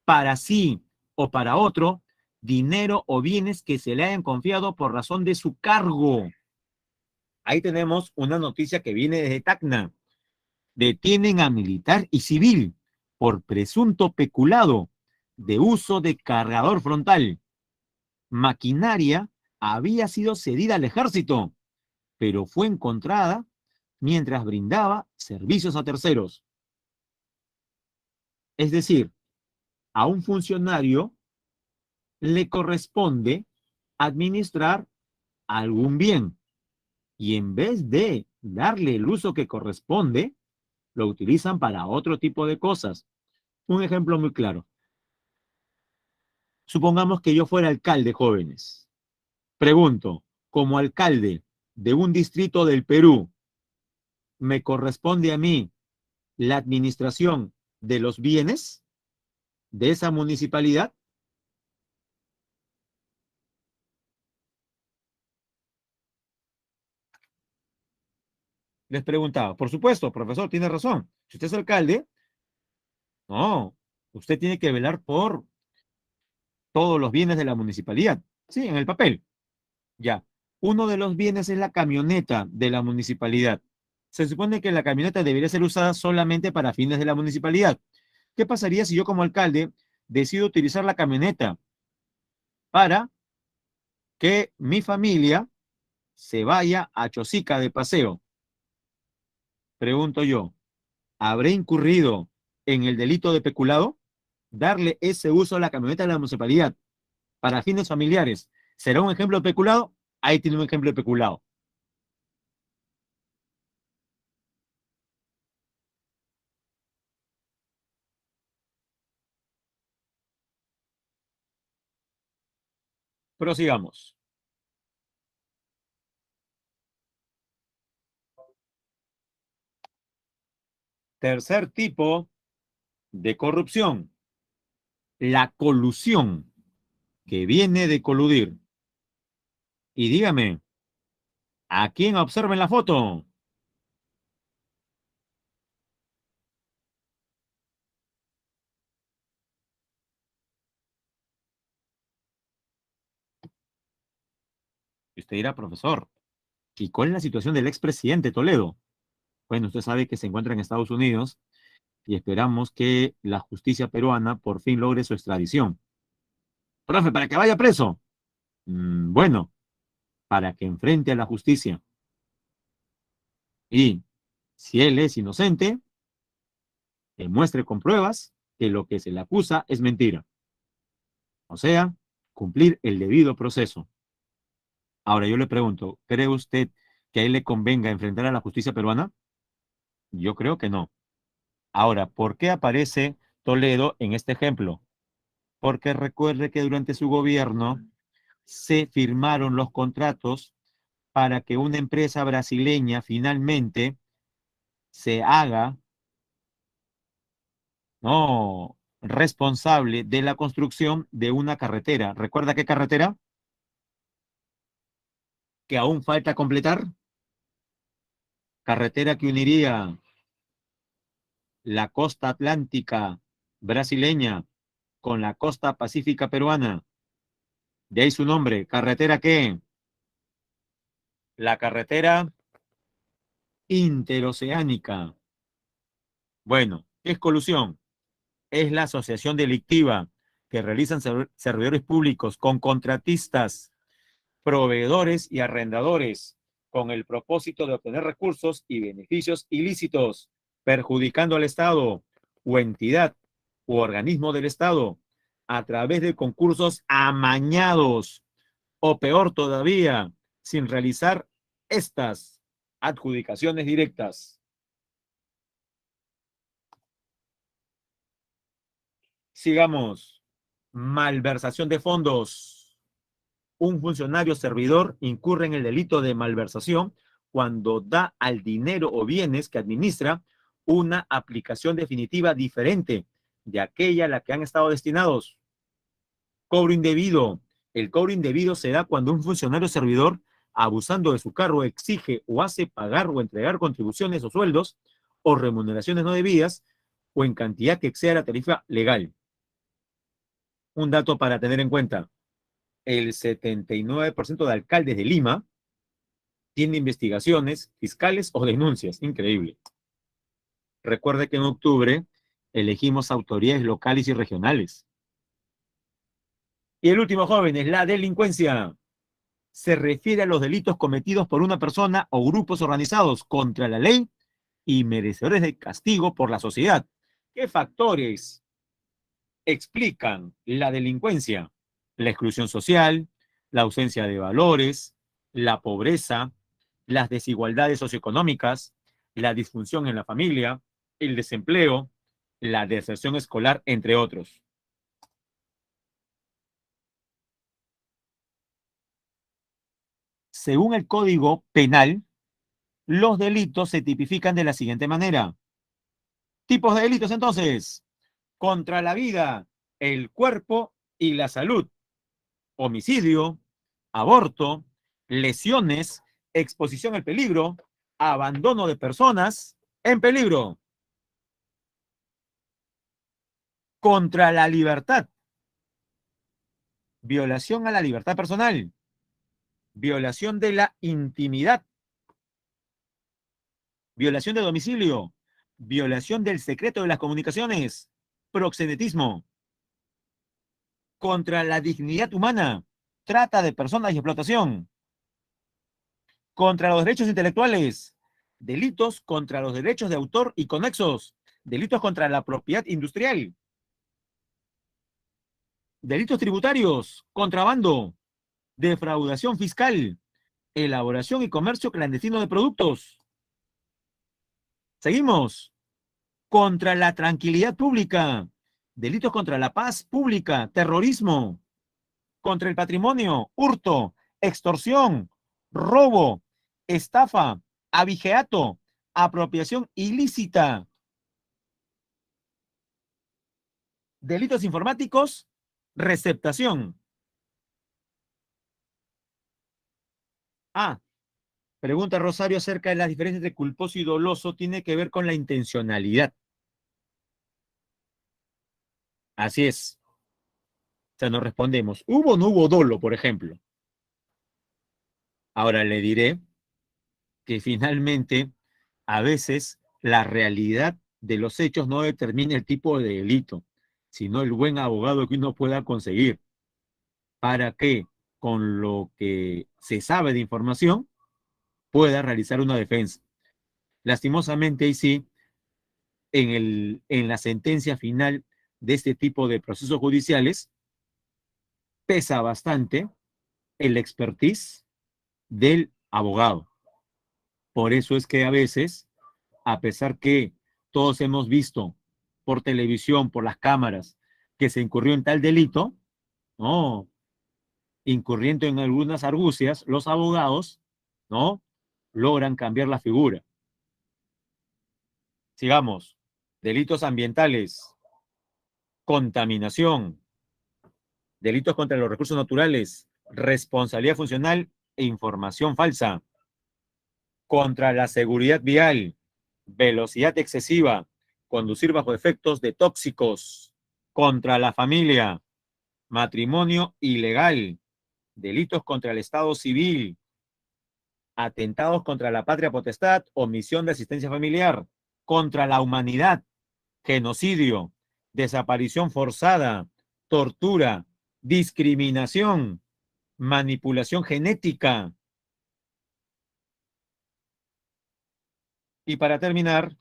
Speaker 1: para sí o para otro, dinero o bienes que se le hayan confiado por razón de su cargo. Ahí tenemos una noticia que viene desde Tacna. Detienen a militar y civil por presunto peculado de uso de cargador frontal. Maquinaria había sido cedida al ejército, pero fue encontrada mientras brindaba servicios a terceros. Es decir, a un funcionario le corresponde administrar algún bien y en vez de darle el uso que corresponde, lo utilizan para otro tipo de cosas. Un ejemplo muy claro. Supongamos que yo fuera alcalde, jóvenes. Pregunto, como alcalde de un distrito del Perú, ¿me corresponde a mí la administración de los bienes de esa municipalidad? Les preguntaba, por supuesto, profesor, tiene razón. Si usted es alcalde, no, usted tiene que velar por todos los bienes de la municipalidad. Sí, en el papel. Ya. Uno de los bienes es la camioneta de la municipalidad. Se supone que la camioneta debería ser usada solamente para fines de la municipalidad. ¿Qué pasaría si yo como alcalde decido utilizar la camioneta para que mi familia se vaya a Chosica de paseo? Pregunto yo, ¿habré incurrido en el delito de peculado? Darle ese uso a la camioneta de la municipalidad para fines familiares. ¿Será un ejemplo de peculado? Ahí tiene un ejemplo de peculado. Prosigamos. Tercer tipo de corrupción, la colusión, que viene de coludir. Y dígame, ¿a quién observa en la foto? Y usted dirá, profesor, ¿y cuál es la situación del expresidente Toledo? Bueno, usted sabe que se encuentra en Estados Unidos y esperamos que la justicia peruana por fin logre su extradición. Profe, ¿para que vaya preso? Bueno, para que enfrente a la justicia. Y si él es inocente, demuestre con pruebas que lo que se le acusa es mentira. O sea, cumplir el debido proceso. Ahora yo le pregunto, ¿cree usted que a él le convenga enfrentar a la justicia peruana? Yo creo que no. Ahora, ¿por qué aparece Toledo en este ejemplo? Porque recuerde que durante su gobierno se firmaron los contratos para que una empresa brasileña finalmente se haga, no, responsable de la construcción de una carretera. ¿Recuerda qué carretera? Que aún falta completar. Carretera que uniría la costa atlántica brasileña con la costa pacífica peruana. De ahí su nombre. ¿Carretera qué? La carretera interoceánica. Bueno, ¿qué es colusión? Es la asociación delictiva que realizan servidores públicos con contratistas, proveedores y arrendadores con el propósito de obtener recursos y beneficios ilícitos, perjudicando al Estado o entidad u organismo del Estado a través de concursos amañados o peor todavía, sin realizar estas adjudicaciones directas. Sigamos. Malversación de fondos. Un funcionario servidor incurre en el delito de malversación cuando da al dinero o bienes que administra una aplicación definitiva diferente de aquella a la que han estado destinados. Cobro indebido. El cobro indebido se da cuando un funcionario servidor, abusando de su cargo, exige o hace pagar o entregar contribuciones o sueldos o remuneraciones no debidas o en cantidad que exceda la tarifa legal. Un dato para tener en cuenta, el 79% de alcaldes de Lima tiene investigaciones fiscales o denuncias. Increíble. Recuerde que en octubre elegimos autoridades locales y regionales. Y el último, jóvenes, la delincuencia se refiere a los delitos cometidos por una persona o grupos organizados contra la ley y merecedores de castigo por la sociedad. ¿Qué factores explican la delincuencia? La exclusión social, la ausencia de valores, la pobreza, las desigualdades socioeconómicas, la disfunción en la familia, el desempleo, la deserción escolar, entre otros. Según el Código Penal, los delitos se tipifican de la siguiente manera. Tipos de delitos, entonces: contra la vida, el cuerpo y la salud, homicidio, aborto, lesiones, exposición al peligro, abandono de personas en peligro. Contra la libertad, violación a la libertad personal, violación de la intimidad, violación de domicilio, violación del secreto de las comunicaciones, proxenetismo. Contra la dignidad humana, trata de personas y explotación. Contra los derechos intelectuales, delitos contra los derechos de autor y conexos, delitos contra la propiedad industrial, delitos tributarios, contrabando, defraudación fiscal, elaboración y comercio clandestino de productos. Seguimos. Contra la tranquilidad pública, delitos contra la paz pública, terrorismo, contra el patrimonio, hurto, extorsión, robo, estafa, abigeato, apropiación ilícita, delitos informáticos, receptación. Ah, pregunta Rosario acerca de las diferencias entre culposo y doloso, tiene que ver con la intencionalidad. Así es. O sea, nos respondemos, ¿hubo o no hubo dolo, por ejemplo? Ahora le diré que finalmente, a veces, la realidad de los hechos no determina el tipo de delito, sino el buen abogado que uno pueda conseguir para que, con lo que se sabe de información, pueda realizar una defensa. Lastimosamente, ahí sí, en la sentencia final de este tipo de procesos judiciales, pesa bastante el expertise del abogado. Por eso es que a veces, a pesar que todos hemos visto por televisión, por las cámaras, que se incurrió en tal delito, no, incurriendo en algunas argucias, los abogados, ¿no? Logran cambiar la figura. Sigamos. Delitos ambientales, contaminación, delitos contra los recursos naturales, responsabilidad funcional e información falsa, contra la seguridad vial, velocidad excesiva, conducir bajo efectos de tóxicos, contra la familia, matrimonio ilegal, delitos contra el Estado civil, atentados contra la patria potestad, omisión de asistencia familiar, contra la humanidad, genocidio, desaparición forzada, tortura, discriminación, manipulación genética. Y para terminar,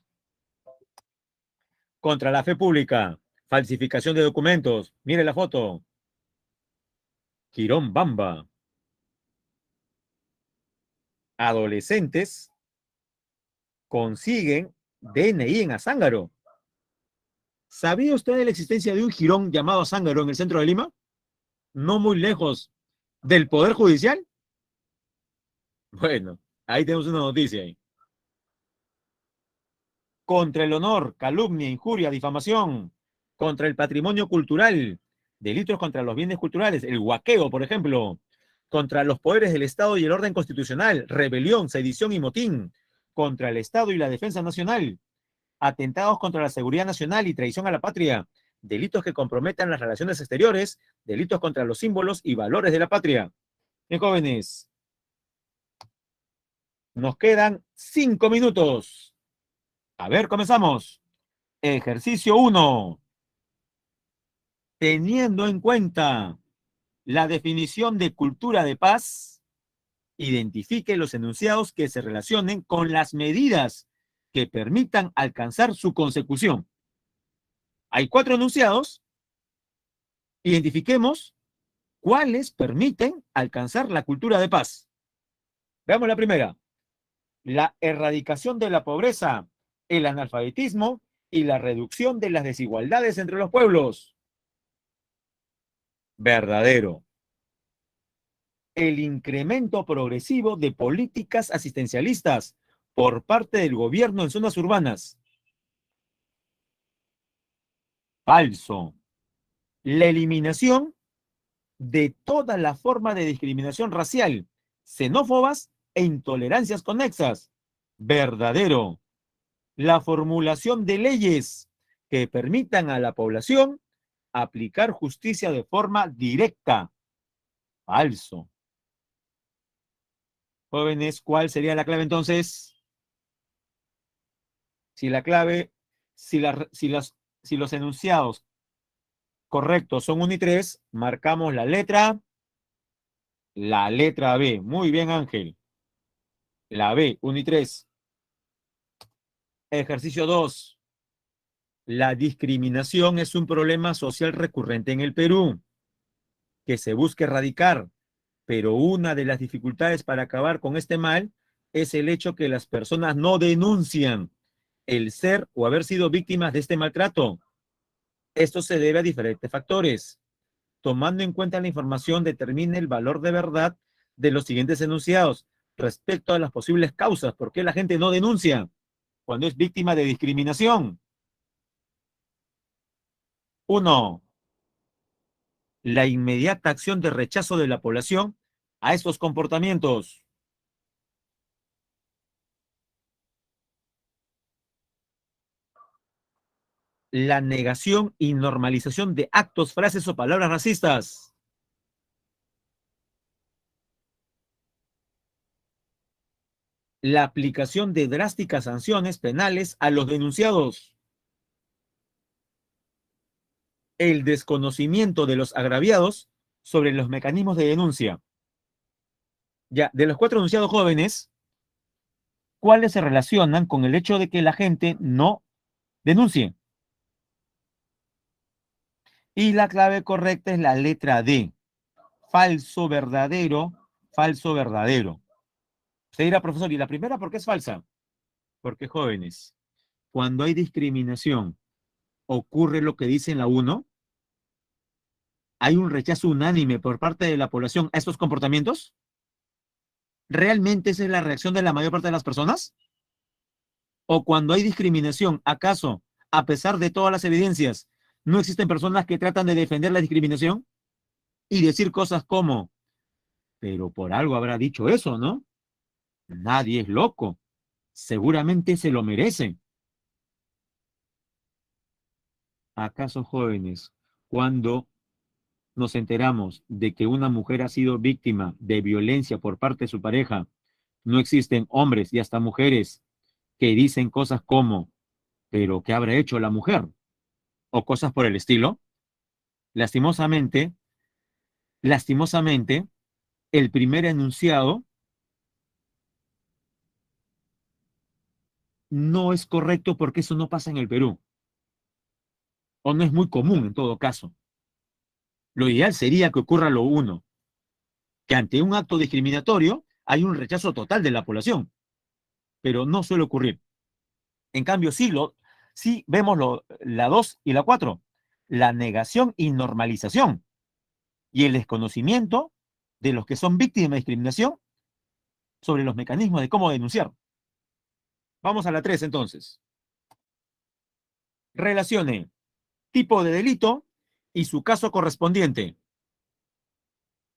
Speaker 1: contra la fe pública, falsificación de documentos. Mire la foto. Quirón Bamba. Adolescentes consiguen DNI en Azángaro. ¿Sabía usted de la existencia de un jirón llamado Azángaro en el centro de Lima? No muy lejos del Poder Judicial. Bueno, ahí tenemos una noticia ahí. Contra el honor, calumnia, injuria, difamación, contra el patrimonio cultural, delitos contra los bienes culturales, el huaqueo, por ejemplo, contra los poderes del Estado y el orden constitucional, rebelión, sedición y motín, contra el Estado y la defensa nacional, atentados contra la seguridad nacional y traición a la patria, delitos que comprometan las relaciones exteriores, delitos contra los símbolos y valores de la patria. Bien, jóvenes, nos quedan 5 minutos. A ver, comenzamos. Ejercicio 1. Teniendo en cuenta la definición de cultura de paz, identifique los enunciados que se relacionen con las medidas que permitan alcanzar su consecución. Hay 4 enunciados. Identifiquemos cuáles permiten alcanzar la cultura de paz. Veamos la primera. La erradicación de la pobreza, el analfabetismo y la reducción de las desigualdades entre los pueblos. Verdadero. El incremento progresivo de políticas asistencialistas por parte del gobierno en zonas urbanas. Falso. La eliminación de toda la forma de discriminación racial, xenófobas e intolerancias conexas. Verdadero. La formulación de leyes que permitan a la población aplicar justicia de forma directa. Falso. Jóvenes, ¿cuál sería la clave entonces? Si la clave, si los enunciados correctos son 1 y 3, marcamos la letra B. Muy bien, Ángel. La B, 1 y 3. Ejercicio 2. La discriminación es un problema social recurrente en el Perú que se busca erradicar, pero una de las dificultades para acabar con este mal es el hecho que las personas no denuncian el ser o haber sido víctimas de este maltrato. Esto se debe a diferentes factores. Tomando en cuenta la información, determine el valor de verdad de los siguientes enunciados respecto a las posibles causas. ¿Por qué la gente no denuncia cuando es víctima de discriminación? 1. La inmediata acción de rechazo de la población a estos comportamientos. La negación y normalización de actos, frases o palabras racistas. La aplicación de drásticas sanciones penales a los denunciados. El desconocimiento de los agraviados sobre los mecanismos de denuncia. Ya, de los 4 denunciados jóvenes, ¿cuáles se relacionan con el hecho de que la gente no denuncie? Y la clave correcta es la letra D. Falso, verdadero, falso, verdadero. Usted dirá, profesor, ¿y la primera por qué es falsa? Porque jóvenes, cuando hay discriminación, ocurre lo que dice en la 1, hay un rechazo unánime por parte de la población a estos comportamientos. ¿Realmente esa es la reacción de la mayor parte de las personas? ¿O cuando hay discriminación, acaso, a pesar de todas las evidencias, no existen personas que tratan de defender la discriminación y decir cosas como, pero por algo habrá dicho eso, ¿no? Nadie es loco. Seguramente se lo merece. ¿Acaso, jóvenes, cuando nos enteramos de que una mujer ha sido víctima de violencia por parte de su pareja, no existen hombres y hasta mujeres que dicen cosas como, pero ¿qué habrá hecho la mujer? O cosas por el estilo? Lastimosamente, lastimosamente, el primer enunciado no es correcto porque eso no pasa en el Perú, o no es muy común en todo caso. Lo ideal sería que ocurra lo uno, que ante un acto discriminatorio hay un rechazo total de la población, pero no suele ocurrir. En cambio, sí vemos la 2 y la 4, la negación y normalización y el desconocimiento de los que son víctimas de discriminación sobre los mecanismos de cómo denunciar. Vamos a la 3 entonces. Relacione tipo de delito y su caso correspondiente.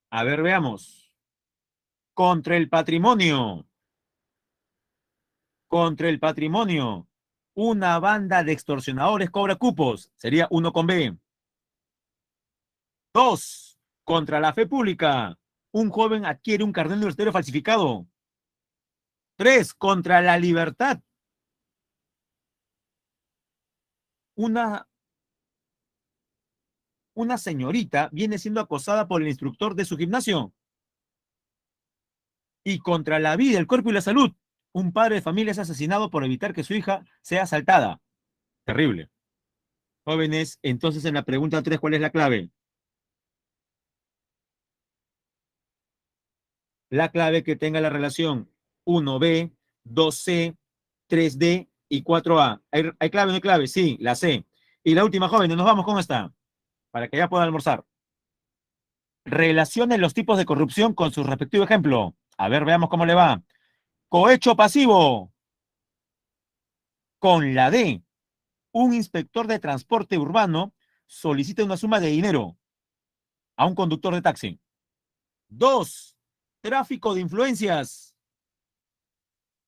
Speaker 1: A ver, veamos. Contra el patrimonio. Contra el patrimonio. Una banda de extorsionadores cobra cupos. Sería 1 con B. 2. Contra la fe pública. Un joven adquiere un carnet universitario falsificado. 3. Contra la libertad. Una señorita viene siendo acosada por el instructor de su gimnasio. Y contra la vida, el cuerpo y la salud. Un padre de familia es asesinado por evitar que su hija sea asaltada. Terrible. Jóvenes, entonces en la pregunta 3, ¿cuál es la clave? La clave que tenga la relación 1B, 2C, 3D y 4A. ¿Hay clave o no hay clave? Sí, la C. Y la última, jóvenes, nos vamos con esta, para que ya puedan almorzar. Relacione los tipos de corrupción con su respectivo ejemplo. A ver, veamos cómo le va. Cohecho pasivo. Con la D, un inspector de transporte urbano solicita una suma de dinero a un conductor de taxi. 2. Tráfico de influencias.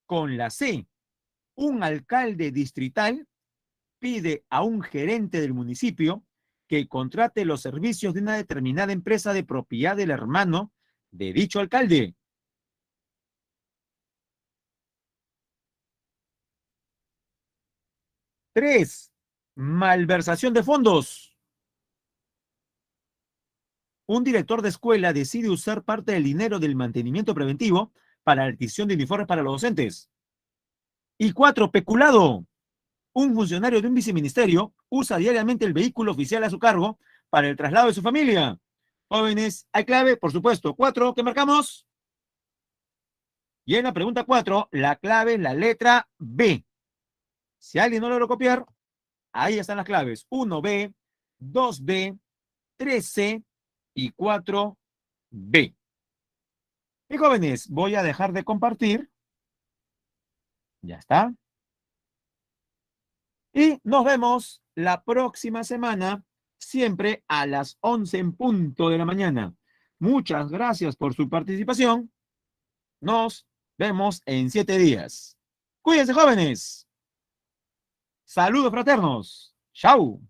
Speaker 1: Con la C, un alcalde distrital pide a un gerente del municipio que contrate los servicios de una determinada empresa de propiedad del hermano de dicho alcalde. 3. Malversación de fondos. Un director de escuela decide usar parte del dinero del mantenimiento preventivo para la adquisición de uniformes para los docentes. Y 4. Peculado. Un funcionario de un viceministerio usa diariamente el vehículo oficial a su cargo para el traslado de su familia. Jóvenes, ¿hay clave? Por supuesto. 4, ¿qué marcamos? Y en la pregunta 4, la clave es la letra B. Si alguien no logró copiar, ahí están las claves. 1B, 2B, 3C y 4B. Y jóvenes, voy a dejar de compartir. Ya está. Y nos vemos la próxima semana, siempre a las 11 en punto de la mañana. Muchas gracias por su participación. Nos vemos en 7 días. Cuídense, jóvenes. Saludos fraternos. Chau.